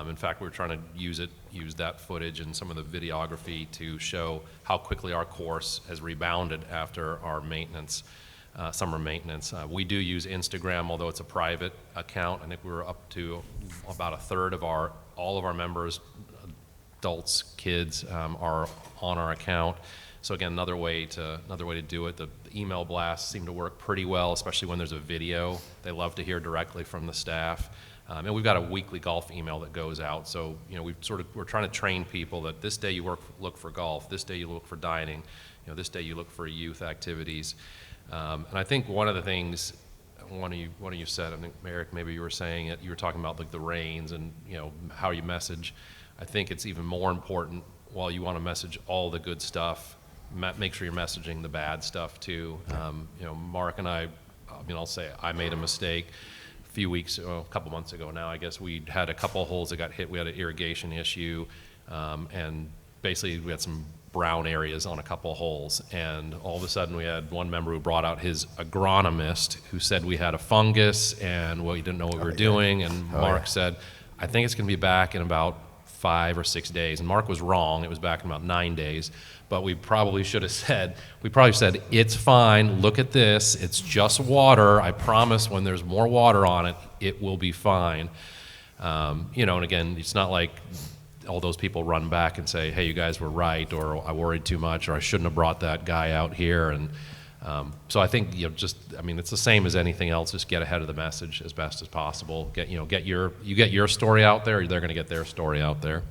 In fact, we're trying to use that footage and some of the videography to show how quickly our course has rebounded after our maintenance. Summer maintenance. We do use Instagram, although it's a private account. I think we're up to about a third of all of our members, adults, kids, are on our account. So again, another way to do it. The email blasts seem to work pretty well, especially when there's a video. They love to hear directly from the staff. And we've got a weekly golf email that goes out. So we're trying to train people that this day you look for golf, this day you look for dining, this day you look for youth activities. And I think one of the things one of you said, I think Eric, maybe you were saying it, you were talking about like the rains and how you message. I think it's even more important, while you want to message all the good stuff, make sure you're messaging the bad stuff too. Mark and I'll say I made a mistake a couple months ago now. I guess we had a couple holes that got hit. We had an irrigation issue, and basically we had some brown areas on a couple holes, and all of a sudden we had one member who brought out his agronomist who said we had a fungus and we didn't know what we were doing, and Mark said, I think it's going to be back in about 5 or 6 days, and Mark was wrong. It was back in about 9 days, but we probably said, it's fine, look at this, it's just water, I promise when there's more water on it, it will be fine. And again, it's not like all those people run back and say, hey, you guys were right, or I worried too much, or I shouldn't have brought that guy out here. And so I think it's the same as anything else. Just get ahead of the message as best as possible. Get your story out there, they're going to get their story out there.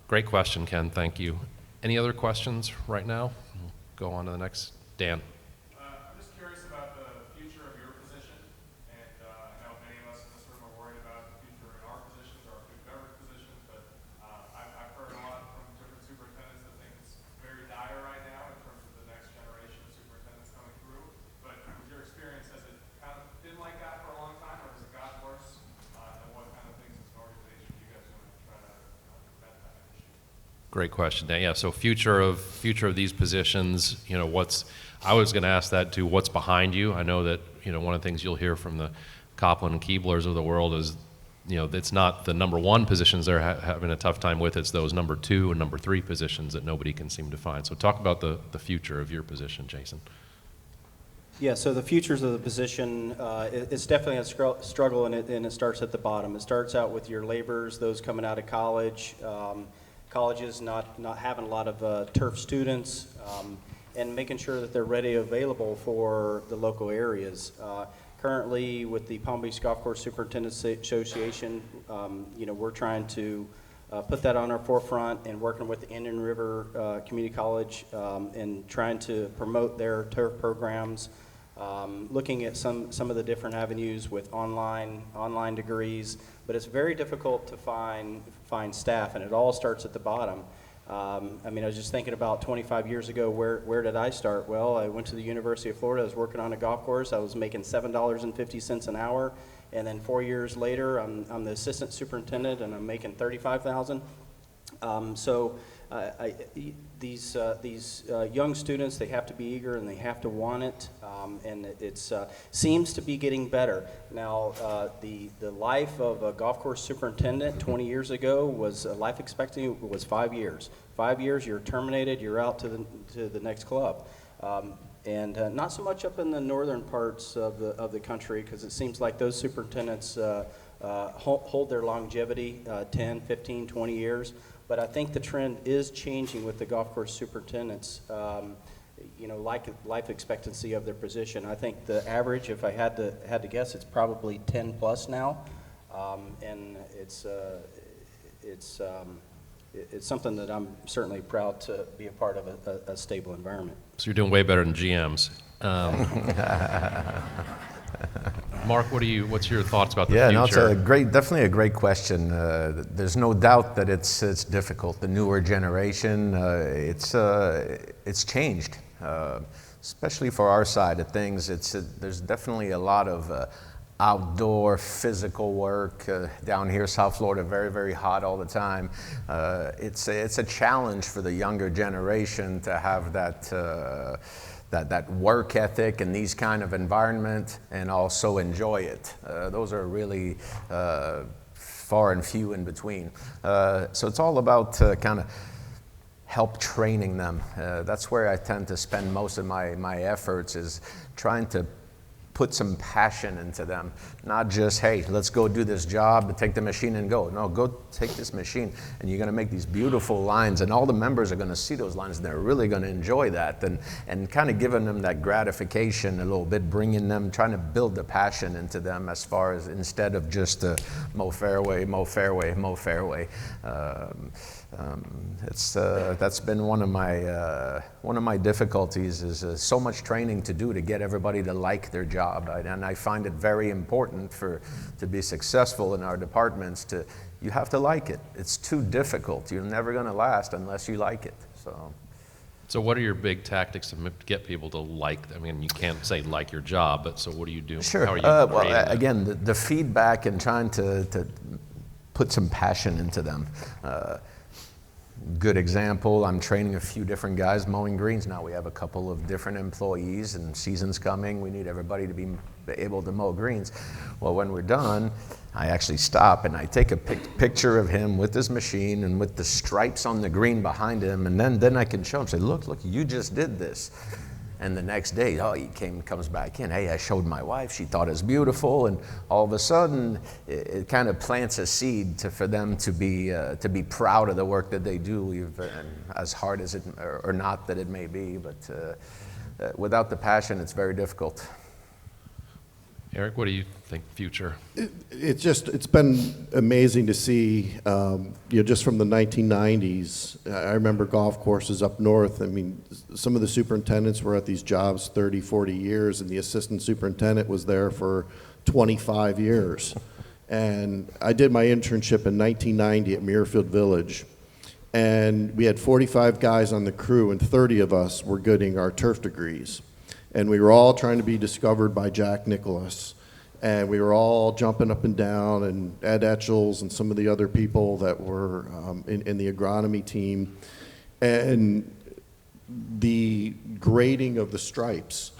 Great question, Ken. Thank you. Any other questions right now? We'll go on to the next. Dan.
I'm just curious about the future of your position, and I know many of us in this room are worried about the future in our positions or our food and beverage positions, but I've heard a lot from different superintendents that think it's very dire right now in terms of the next generation of superintendents coming through. But with your experience, has it kind of been like that for a long time, or has it gotten worse? And what kind of things as an organization you guys are going to try to prevent that issue?
Great question, Dan. Yeah, so future of these positions, I was going to ask that too, what's behind you? I know that, one of the things you'll hear from the Copland and Keeblers of the world is, it's not the number one positions they're having a tough time with, it's those number 2 and number 3 positions that nobody can seem to find. So talk about the future of your position, Jason.
Yeah, so the futures of the position, it's definitely a struggle, and it starts at the bottom. It starts out with your laborers, those coming out of college, colleges not having a lot of turf students, and making sure that they're ready, available for the local areas. Currently, with the Palm Beach Golf Course Superintendents Association, we're trying to put that on our forefront and working with the Indian River Community College and trying to promote their turf programs, looking at some of the different avenues with online degrees, but it's very difficult to find staff, and it all starts at the bottom. I mean, I was just thinking about 25 years ago, where did I start? Well, I went to the University of Florida. I was working on a golf course. I was making $7.50 an hour. And then 4 years later, I'm the assistant superintendent, and I'm making $35,000. These young students, they have to be eager and they have to want it, and it seems to be getting better. Now, the life of a golf course superintendent 20 years ago was life expectancy was 5 years. 5 years, you're terminated, you're out to the next club. And not so much up in the northern parts of the country, because it seems like those superintendents hold their longevity 10, 15, 20 years. But I think the trend is changing with the golf course superintendents, life expectancy of their position. I think the average, if I had to guess, it's probably 10 plus now, and it's something that I'm certainly proud to be a part of a stable environment.
So you're doing way better than GMs. Mark, what's your thoughts about the future?
Yeah, no, it's definitely a great question. There's no doubt that it's difficult. The newer generation, it's changed, especially for our side of things. There's definitely a lot of outdoor physical work down here, South Florida, very, very hot all the time. It's a challenge for the younger generation to have that work ethic in these kind of environment and also enjoy it. Those are really far and few in between. So it's all about kind of help training them. That's where I tend to spend most of my efforts, is trying to put some passion into them. Not just, hey, let's go do this job, take the machine and go. No, go take this machine and you're gonna make these beautiful lines, and all the members are gonna see those lines and they're really gonna enjoy that, and kind of giving them that gratification a little bit, bringing them, trying to build the passion into them, as far as instead of just mow fairway, mow fairway, mow fairway. That's been one of my difficulties, is so much training to do to get everybody to like their job, and I find it very important to be successful in our departments. You have to like it. It's too difficult. You're never going to last unless you like it.
So what are your big tactics to get people to like? I mean, you can't say like your job, but so what do you do?
Sure.
How are you
well, again, the feedback and trying to put some passion into them. Good example, I'm training a few different guys mowing greens now. We have a couple of different employees, and season's coming. We need everybody to be able to mow greens. Well, when we're done, I actually stop and I take a picture of him with his machine and with the stripes on the green behind him, and then I can show him, say, look, you just did this. And the next day, he comes back in. Hey, I showed my wife. She thought it was beautiful. And all of a sudden, it kind of plants a seed for them to be proud of the work that they do, even as hard as it or not that it may be. But without the passion, it's very difficult.
Eric, what do you think future?
It's been amazing to see, just from the 1990s. I remember golf courses up north. I mean, some of the superintendents were at these jobs 30, 40 years, and the assistant superintendent was there for 25 years. And I did my internship in 1990 at Muirfield Village. And we had 45 guys on the crew, and 30 of us were getting our turf degrees. And we were all trying to be discovered by Jack Nicklaus. And we were all jumping up and down, and Ed Etchels and some of the other people that were in the agronomy team. And the grading of the stripes.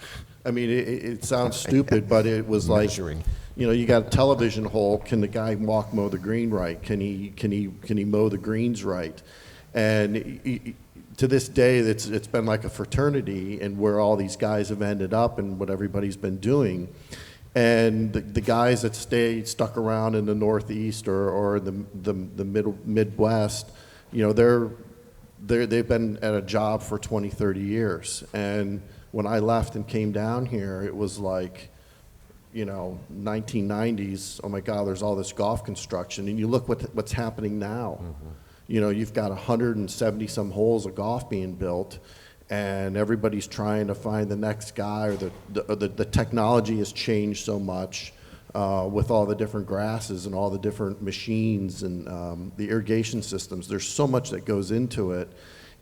I mean, it sounds stupid, but it was like,
measuring.
You got a television hole. Can the guy mow the green right? Can he mow the greens right? And to this day, it's been like a fraternity, and where all these guys have ended up and what everybody's been doing. And the guys that stuck around in the Northeast or the Midwest, they've been at a job for 20, 30 years. And when I left and came down here, it was like, 1990s, oh my God, there's all this golf construction. And you look what's happening now. Mm-hmm. You've got 170 some holes of golf being built, and everybody's trying to find the next guy, or the technology has changed so much. with all the different grasses and all the different machines and the irrigation systems. There's so much that goes into it.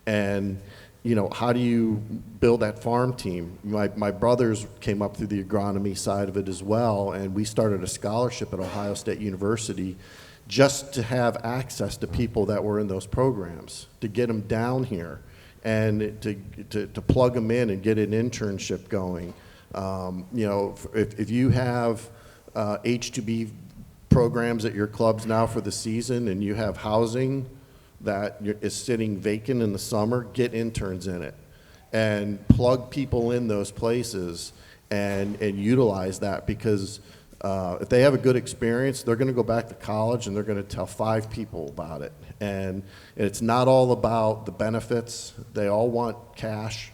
And, you know, how do you build that farm team? My brothers came up through the agronomy side of it as well, and we started a scholarship at Ohio State University just to have access to people that were in those programs, to get them down here and to plug them in and get an internship going. You know, if you have H2B programs at your clubs now for the season and you have housing that is sitting vacant in the summer, get interns in it and plug people in those places and utilize that, because if they have a good experience, they're going to go back to college and they're going to tell 5 people about it. And it's not all about the benefits. They all want cash.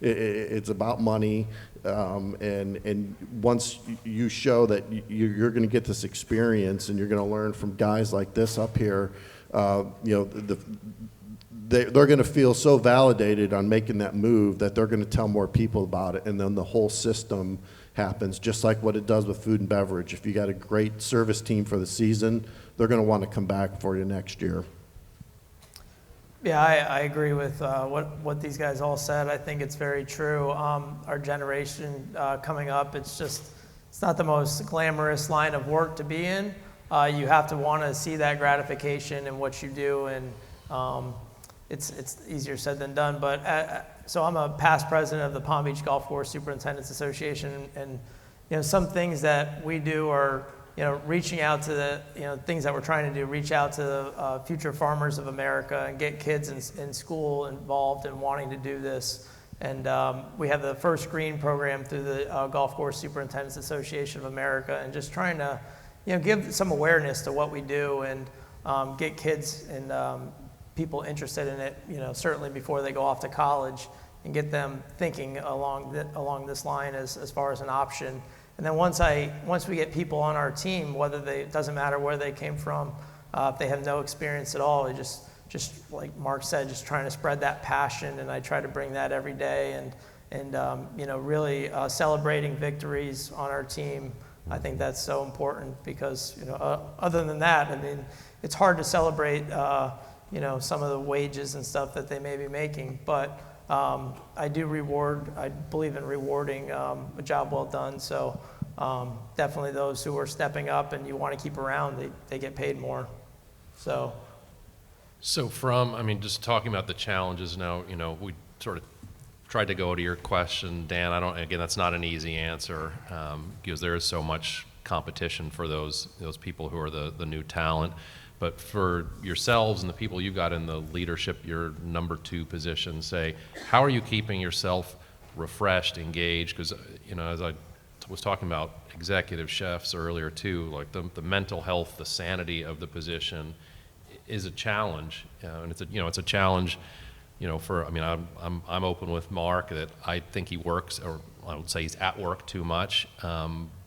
It's about money. And once you show that you're going to get this experience and you're going to learn from guys like this up here, you know, they're going to feel so validated on making that move that they're going to tell more people about it, and then the whole system happens, just like what it does with food and beverage. If you got a great service team for the season, they're going to want to come back for you next year.
Yeah, I agree with what these guys all said. I think it's very true. Our generation coming up, it's not the most glamorous line of work to be in. You have to want to see that gratification in what you do, and it's easier said than done. But so I'm a past president of the Palm Beach Golf Course Superintendents Association, and you know, some things that we do are, you know, reaching out to the, you know, things that we're trying to do, reach out to the future farmers of America and get kids in school involved and wanting to do this. And we have the First Green program through the Golf Course Superintendents Association of America, and just trying to, you know, give some awareness to what we do and get kids and people interested in it, you know, certainly before they go off to college, and get them thinking along this line as far as an option. And then once we get people on our team, it doesn't matter where they came from, if they have no experience at all, we just like Mark said, just trying to spread that passion, and I try to bring that every day, and you know, really celebrating victories on our team. I think that's so important, because, you know, other than that, I mean, it's hard to celebrate you know, some of the wages and stuff that they may be making, but I believe in rewarding a job well done. So definitely those who are stepping up and you want to keep around, they get paid more. So
I mean, just talking about the challenges now, you know, we sort of tried to go to your question, Dan. Again, that's not an easy answer, because there is so much competition for those people who are the new talent. But for yourselves and the people you've got in the leadership, your number 2 position, say, how are you keeping yourself refreshed, engaged? Because, you know, as I was talking about executive chefs earlier too, like the mental health, the sanity of the position is a challenge, and it's a challenge, you know. I mean, I'm open with Mark that I think he works, or I would say he's at work too much.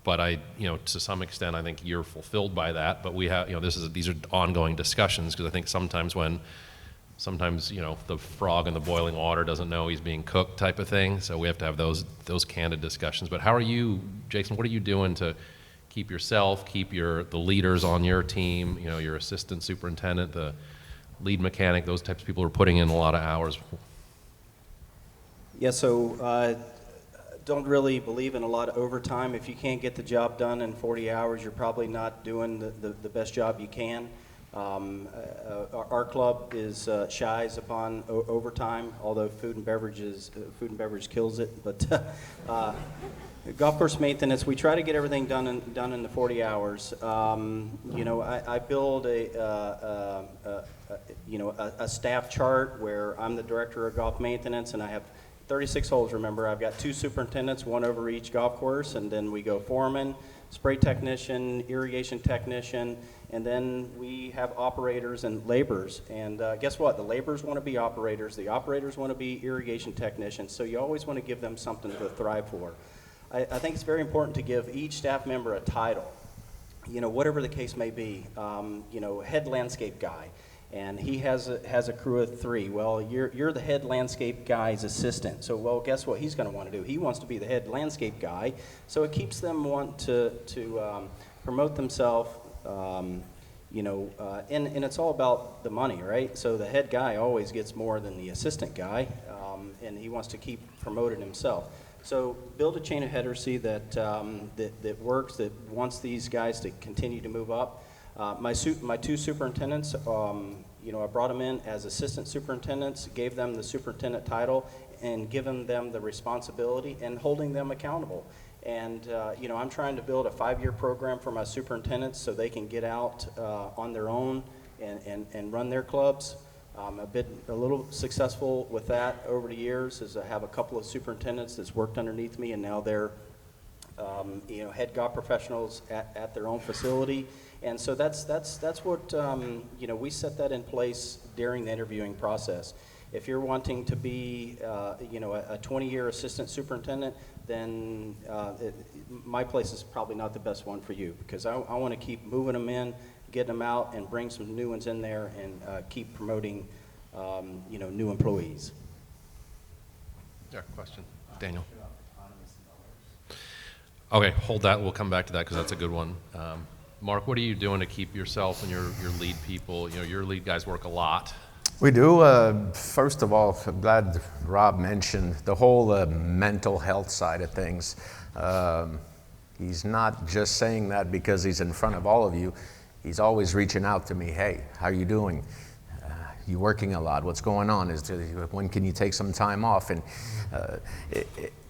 But you know, to some extent, I think you're fulfilled by that. But we have, you know, these are ongoing discussions, because I think sometimes, you know, the frog in the boiling water doesn't know he's being cooked, type of thing. So we have to have those candid discussions. But how are you, Jason? What are you doing to keep yourself, keep the leaders on your team, you know, your assistant superintendent, the lead mechanic, those types of people who are putting in a lot of hours?
Yeah, so don't really believe in a lot of overtime. If you can't get the job done in 40 hours, you're probably not doing the best job you can. Our club shies upon overtime, although food and beverage kills it. But golf course maintenance, we try to get everything done in the 40 hours. You know, I build a staff chart where I'm the director of golf maintenance, and I have 36 holes, remember. I've got 2 superintendents, 1 over each golf course, and then we go foreman, spray technician, irrigation technician, and then we have operators and laborers. And guess what? The laborers want to be operators. The operators want to be irrigation technicians. So you always want to give them something to thrive for. I think it's very important to give each staff member a title, you know, whatever the case may be. You know, head landscape guy. And he has a crew of 3. Well, you're the head landscape guy's assistant. So, well, guess what he's going to want to do? He wants to be the head landscape guy. So it keeps them want to promote themselves, and it's all about the money, right? So the head guy always gets more than the assistant guy, and he wants to keep promoting himself. So build a chain of hierarchy that works, that wants these guys to continue to move up. My 2 superintendents, I brought them in as assistant superintendents, gave them the superintendent title, and given them the responsibility and holding them accountable. And, I'm trying to build a 5-year program for my superintendents so they can get out on their own and run their clubs. I've been a little successful with that over the years, as I have a couple of superintendents that's worked underneath me, and now they're head golf professionals at their own facility. And so that's what, we set that in place during the interviewing process. If you're wanting to be, a 20-year assistant superintendent, then my place is probably not the best one for you, because I want to keep moving them in, getting them out, and bring some new ones in there, and keep promoting, new employees.
Yeah, question. Daniel. Okay, hold that. We'll come back to that because that's a good one. Mark, what are you doing to keep yourself and your lead people? Your lead guys work a lot.
We do. First of all, I'm glad Rob mentioned the whole mental health side of things. He's not just saying that because he's in front of all of you. He's always reaching out to me. Hey, how are you doing? You working a lot? What's going on? When can you take some time off? And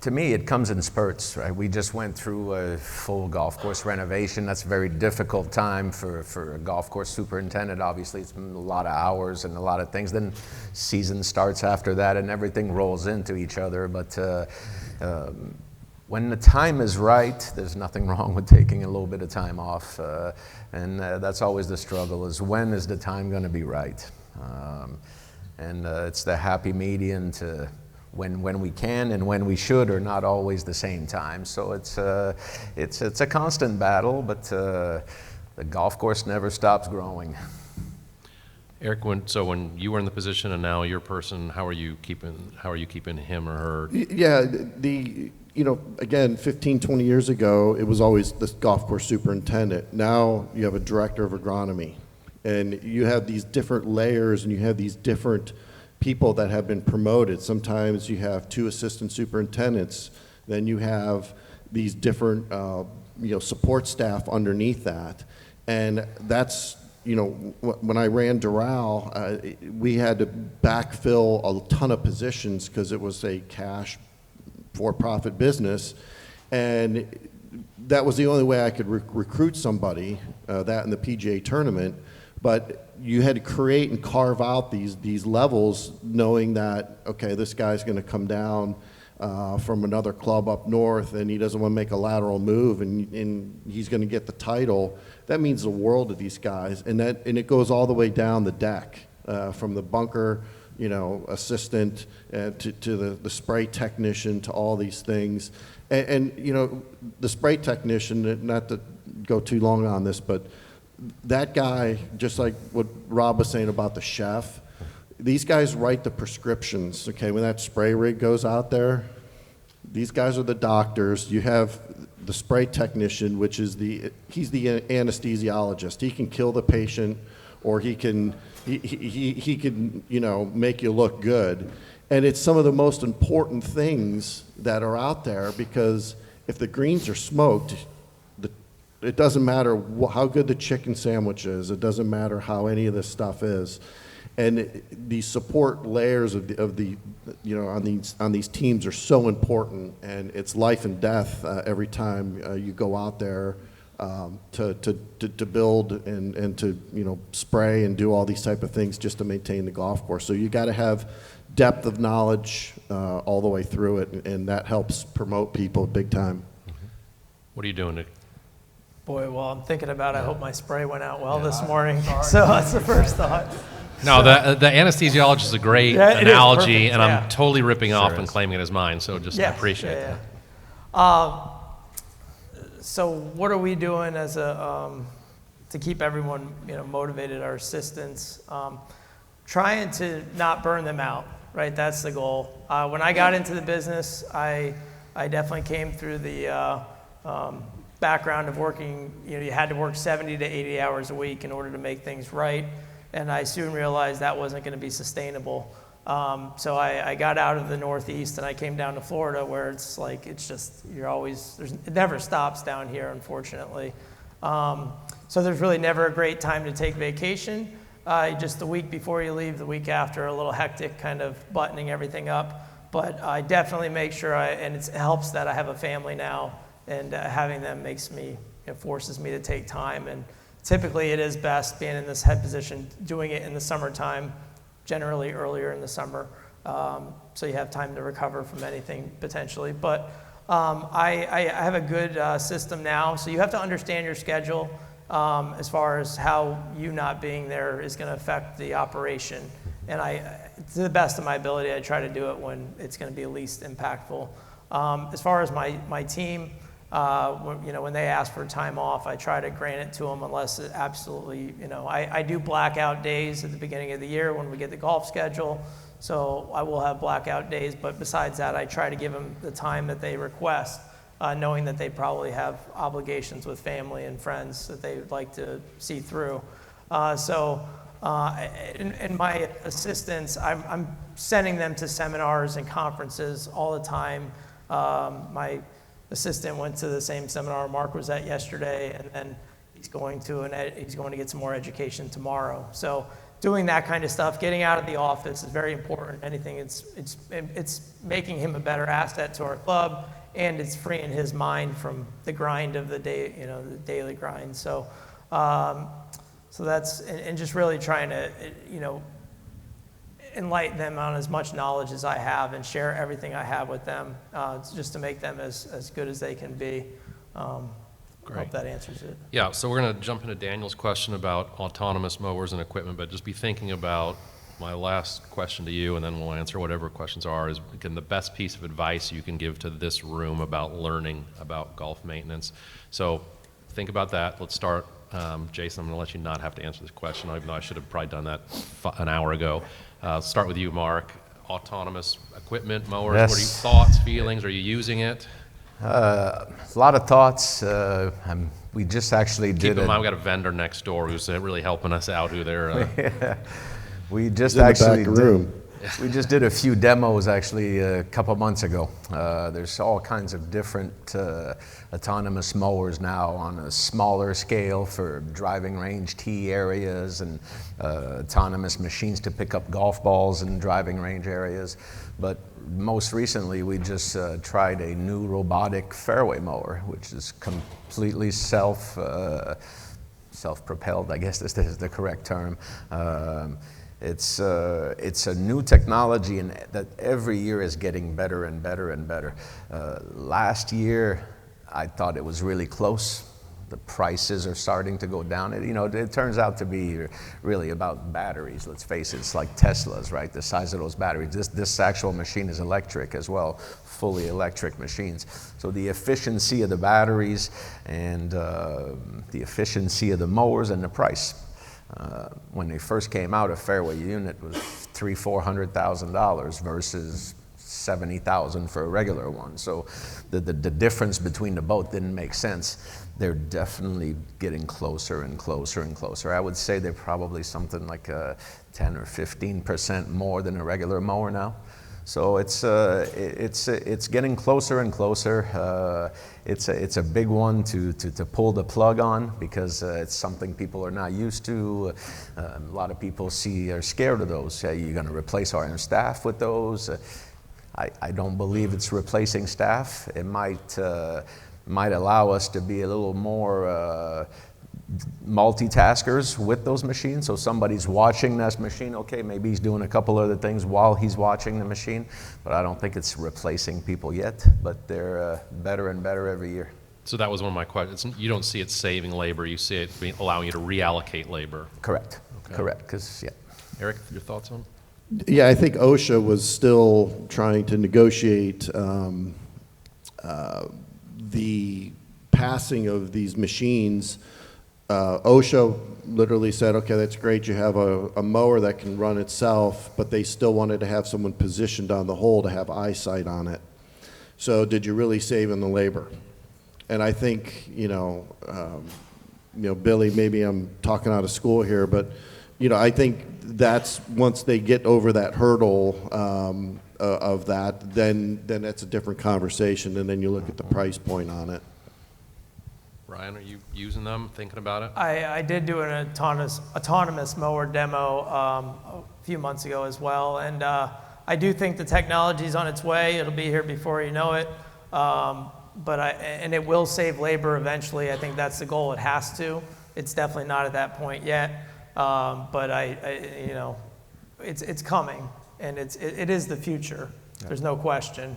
to me, it comes in spurts, right? We just went through a full golf course renovation. That's a very difficult time for a golf course superintendent. Obviously, it's been a lot of hours and a lot of things. Then season starts after that, and everything rolls into each other. But when the time is right, there's nothing wrong with taking a little bit of time off. And that's always the struggle, is when is the time going to be right? It's the happy median to when we can and when we should are not always the same time. So it's a constant battle, but the golf course never stops growing.
Eric, when you were in the position and now your person, how are you keeping him or her?
Yeah, again, 15, 20 years ago, it was always the golf course superintendent. Now you have a director of agronomy. And you have these different layers, and you have these different people that have been promoted. Sometimes you have 2 assistant superintendents. Then you have these different, support staff underneath that. And that's, when I ran Doral, we had to backfill a ton of positions because it was a cash for-profit business. And that was the only way I could recruit somebody, that in the PGA tournament. But you had to create and carve out these levels, knowing that, okay, this guy's going to come down from another club up north, and he doesn't want to make a lateral move, and he's going to get the title. That means the world to these guys, and it goes all the way down the deck, from the bunker, assistant to the spray technician, to all these things, and the spray technician. Not to go too long on this, but that guy, just like what Rob was saying about the chef, these guys write the prescriptions, okay? When that spray rig goes out there, these guys are the doctors. You have the spray technician, which is he's the anesthesiologist. He can kill the patient, or he can make you look good. And it's some of the most important things that are out there, because if the greens are smoked, it doesn't matter how good the chicken sandwich is. It doesn't matter how any of this stuff is. And the support layers of the on these teams are so important, and it's life and death every time you go out there to build and to spray and do all these type of things just to maintain the golf course. So you got to have depth of knowledge all the way through it, and that helps promote people big time.
What are you doing to?
Boy, well, I'm thinking about it. I hope my spray went out well this morning. So that's the first thought.
No, the anesthesiologist is a great analogy, and I'm totally ripping off and
is.
claiming it as mine, so just I appreciate that.
So what are we doing as a to keep everyone, motivated, our assistants, trying to not burn them out, right? That's the goal. When I got into the business, I definitely came through the background of working, you had to work 70 to 80 hours a week in order to make things right. And I soon realized that wasn't going to be sustainable. So I got out of the Northeast and I came down to Florida, where it's like, it never stops down here, unfortunately. So there's really never a great time to take vacation. Just the week before you leave, the week after, a little hectic, kind of buttoning everything up. But I definitely make sure and it helps that I have a family now, and having them forces me to take time. And typically it is best, being in this head position, doing it in the summertime, generally earlier in the summer, so you have time to recover from anything potentially. But I have a good system now, so you have to understand your schedule as far as how you not being there is going to affect the operation. And to the best of my ability, I try to do it when it's going to be least impactful. As far as my team, when they ask for time off, I try to grant it to them unless it absolutely, I do blackout days at the beginning of the year when we get the golf schedule. So I will have blackout days, but besides that, I try to give them the time that they request, knowing that they probably have obligations with family and friends that they would like to see through. And my assistants, I'm sending them to seminars and conferences all the time. My assistant went to the same seminar Mark was at yesterday, and then he's going to get some more education tomorrow. So doing that kind of stuff, getting out of the office is very important. Anything, it's making him a better asset to our club, and it's freeing his mind from the grind of the day, the daily grind. So that's, and just really trying to, enlighten them on as much knowledge as I have and share everything I have with them, just to make them as good as they can be. I hope that answers it.
Yeah, so we're going to jump into Daniel's question about autonomous mowers and equipment, but just be thinking about my last question to you, and then we'll answer whatever questions are, is again, the best piece of advice you can give to this room about learning about golf maintenance. So think about that. Let's start. Jason, I'm going to let you not have to answer this question, even though I should have probably done that an hour ago. Start with you, Mark. Autonomous equipment, mowers,
Yes.
What are your thoughts, feelings? Are you using it?
A lot of thoughts. We just actually
Keep
did
in mind, we've got a vendor next door who's really helping us out, who they're...
We just
in the
actually
back room.
We just did a few demos actually a couple months ago. There's all kinds of different autonomous mowers now on a smaller scale for driving range tee areas, and autonomous machines to pick up golf balls in driving range areas. But most recently, we just tried a new robotic fairway mower, which is completely self-propelled, I guess this is the correct term. It's a new technology, and that every year is getting better and better and better. Last year, I thought it was really close. The prices are starting to go down. It turns out to be really about batteries. Let's face it, it's like Teslas, right? The size of those batteries. This actual machine is electric as well, fully electric machines. So the efficiency of the batteries and the efficiency of the mowers and the price. When they first came out, a fairway unit was $300,000-$400,000 versus $70,000 for a regular one. So the difference between the both didn't make sense. They're definitely getting closer and closer and closer. I would say they're probably something like 10 or 15% more than a regular mower now. So it's getting closer and closer. It's a big one to pull the plug on, because it's something people are not used to. A lot of people are scared of those. You're going to replace our staff with those. I don't believe it's replacing staff. It might allow us to be a little more multitaskers with those machines. So somebody's watching this machine, okay, maybe he's doing a couple other things while he's watching the machine, but I don't think it's replacing people yet, but they're better and better every year.
So that was one of my questions. You don't see it saving labor, you see it allowing you to reallocate labor.
Correct.
Okay.
Correct, because, yeah.
Eric, your thoughts on?
Yeah, I think OSHA was still trying to negotiate the passing of these machines OSHA literally said, okay, that's great, you have a mower that can run itself, but they still wanted to have someone positioned on the hole to have eyesight on it. So did you really save in the labor? And I think, Billy, maybe I'm talking out of school here, but, I think that's, once they get over that hurdle of that, then that's a different conversation, and then you look at the price point on it.
Ryan, are you using them, thinking about it?
I did do an autonomous mower demo a few months ago as well, and I do think the technology's on its way. It'll be here before you know it, and it will save labor eventually. I think that's the goal. It has to. It's definitely not at that point yet, but it's coming, and it is the future. There's no question.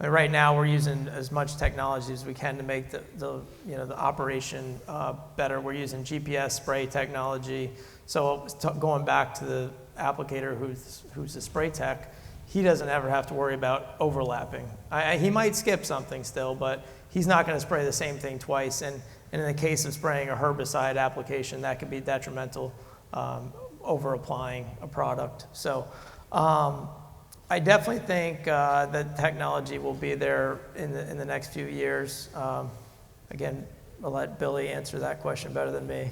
Right now, we're using as much technology as we can to make the operation better. We're using GPS spray technology. So going back to the applicator who's the spray tech, he doesn't ever have to worry about overlapping. He might skip something still, but he's not going to spray the same thing twice. And in the case of spraying a herbicide application, that could be detrimental, over applying a product. So. I definitely think that technology will be there in the next few years. Again, I'll let Billy answer that question better than me.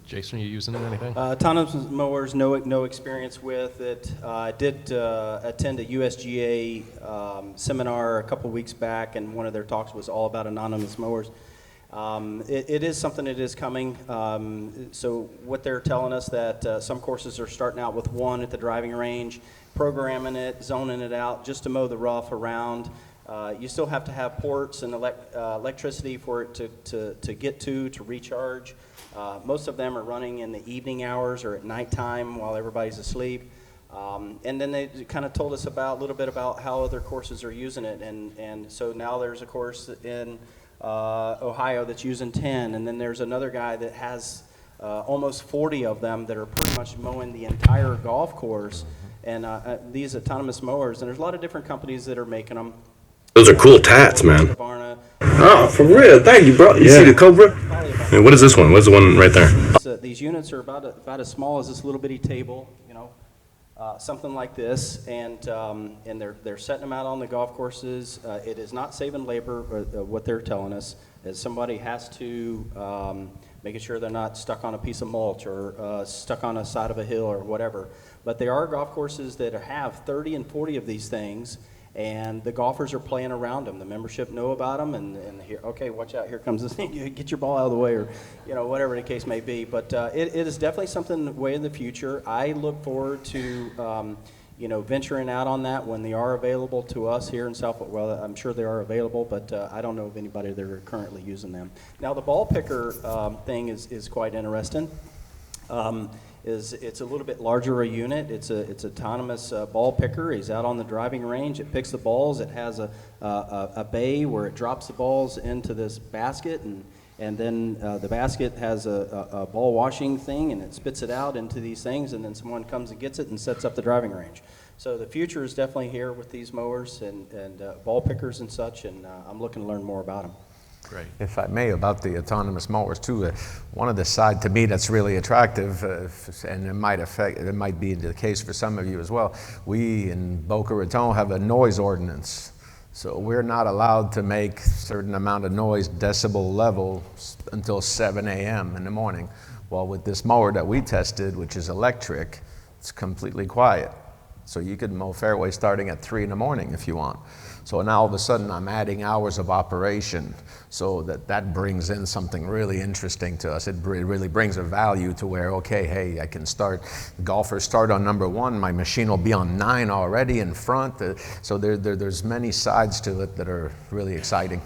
Jason, are you using anything?
Autonomous mowers, no experience with it. I did attend a USGA seminar a couple weeks back, and one of their talks was all about autonomous mowers. It is something that is coming. So what they're telling us that some courses are starting out with one at the driving range, programming it, zoning it out just to mow the rough around. You still have to have ports and electricity for it to get to recharge. Most of them are running in the evening hours or at nighttime while everybody's asleep. And then they kind of told us a little bit about how other courses are using it. And so now there's a course in Ohio that's using 10, and then there's another guy that has almost 40 of them that are pretty much mowing the entire golf course. And these autonomous mowers, and there's a lot of different companies that are making them.
Those are cool tats, man. Oh, for real. Thank you, bro. You see the Cobra? And what is this one? What's the one right there?
These units are about as small as this little bitty table, something like this, and they're setting them out on the golf courses. It is not saving labor, what they're telling us, is somebody has to making sure they're not stuck on a piece of mulch or stuck on a side of a hill or whatever. But there are golf courses that have 30 and 40 of these things, and the golfers are playing around them. The membership know about them, and here, okay, watch out, here comes this thing, get your ball out of the way, or whatever the case may be. But it is definitely something way in the future. I look forward to venturing out on that when they are available to us here in South. Well, I'm sure they are available, but I don't know of anybody that are currently using them. Now the ball picker thing is quite interesting. It's a little bit larger a unit. It's autonomous ball picker. He's out on the driving range. It picks the balls. It has a bay where it drops the balls into this basket, and then the basket has a ball washing thing, and it spits it out into these things, and then someone comes and gets it and sets up the driving range. So the future is definitely here with these mowers and ball pickers and such, and I'm looking to learn more about them.
Great.
If I may, about the autonomous mowers too, one of the side to me that's really attractive, and it might be the case for some of you as well. We in Boca Raton have a noise ordinance, so we're not allowed to make a certain amount of noise decibel level until 7 a.m. in the morning. Well, with this mower that we tested, which is electric, it's completely quiet. So you could mow fairway starting at 3 in the morning if you want. So now all of a sudden I'm adding hours of operation, so that brings in something really interesting to us. It really brings a value to where, okay, hey, I can start, golfers start on number 1, my machine will be on 9 already in front. So there's many sides to it that are really exciting.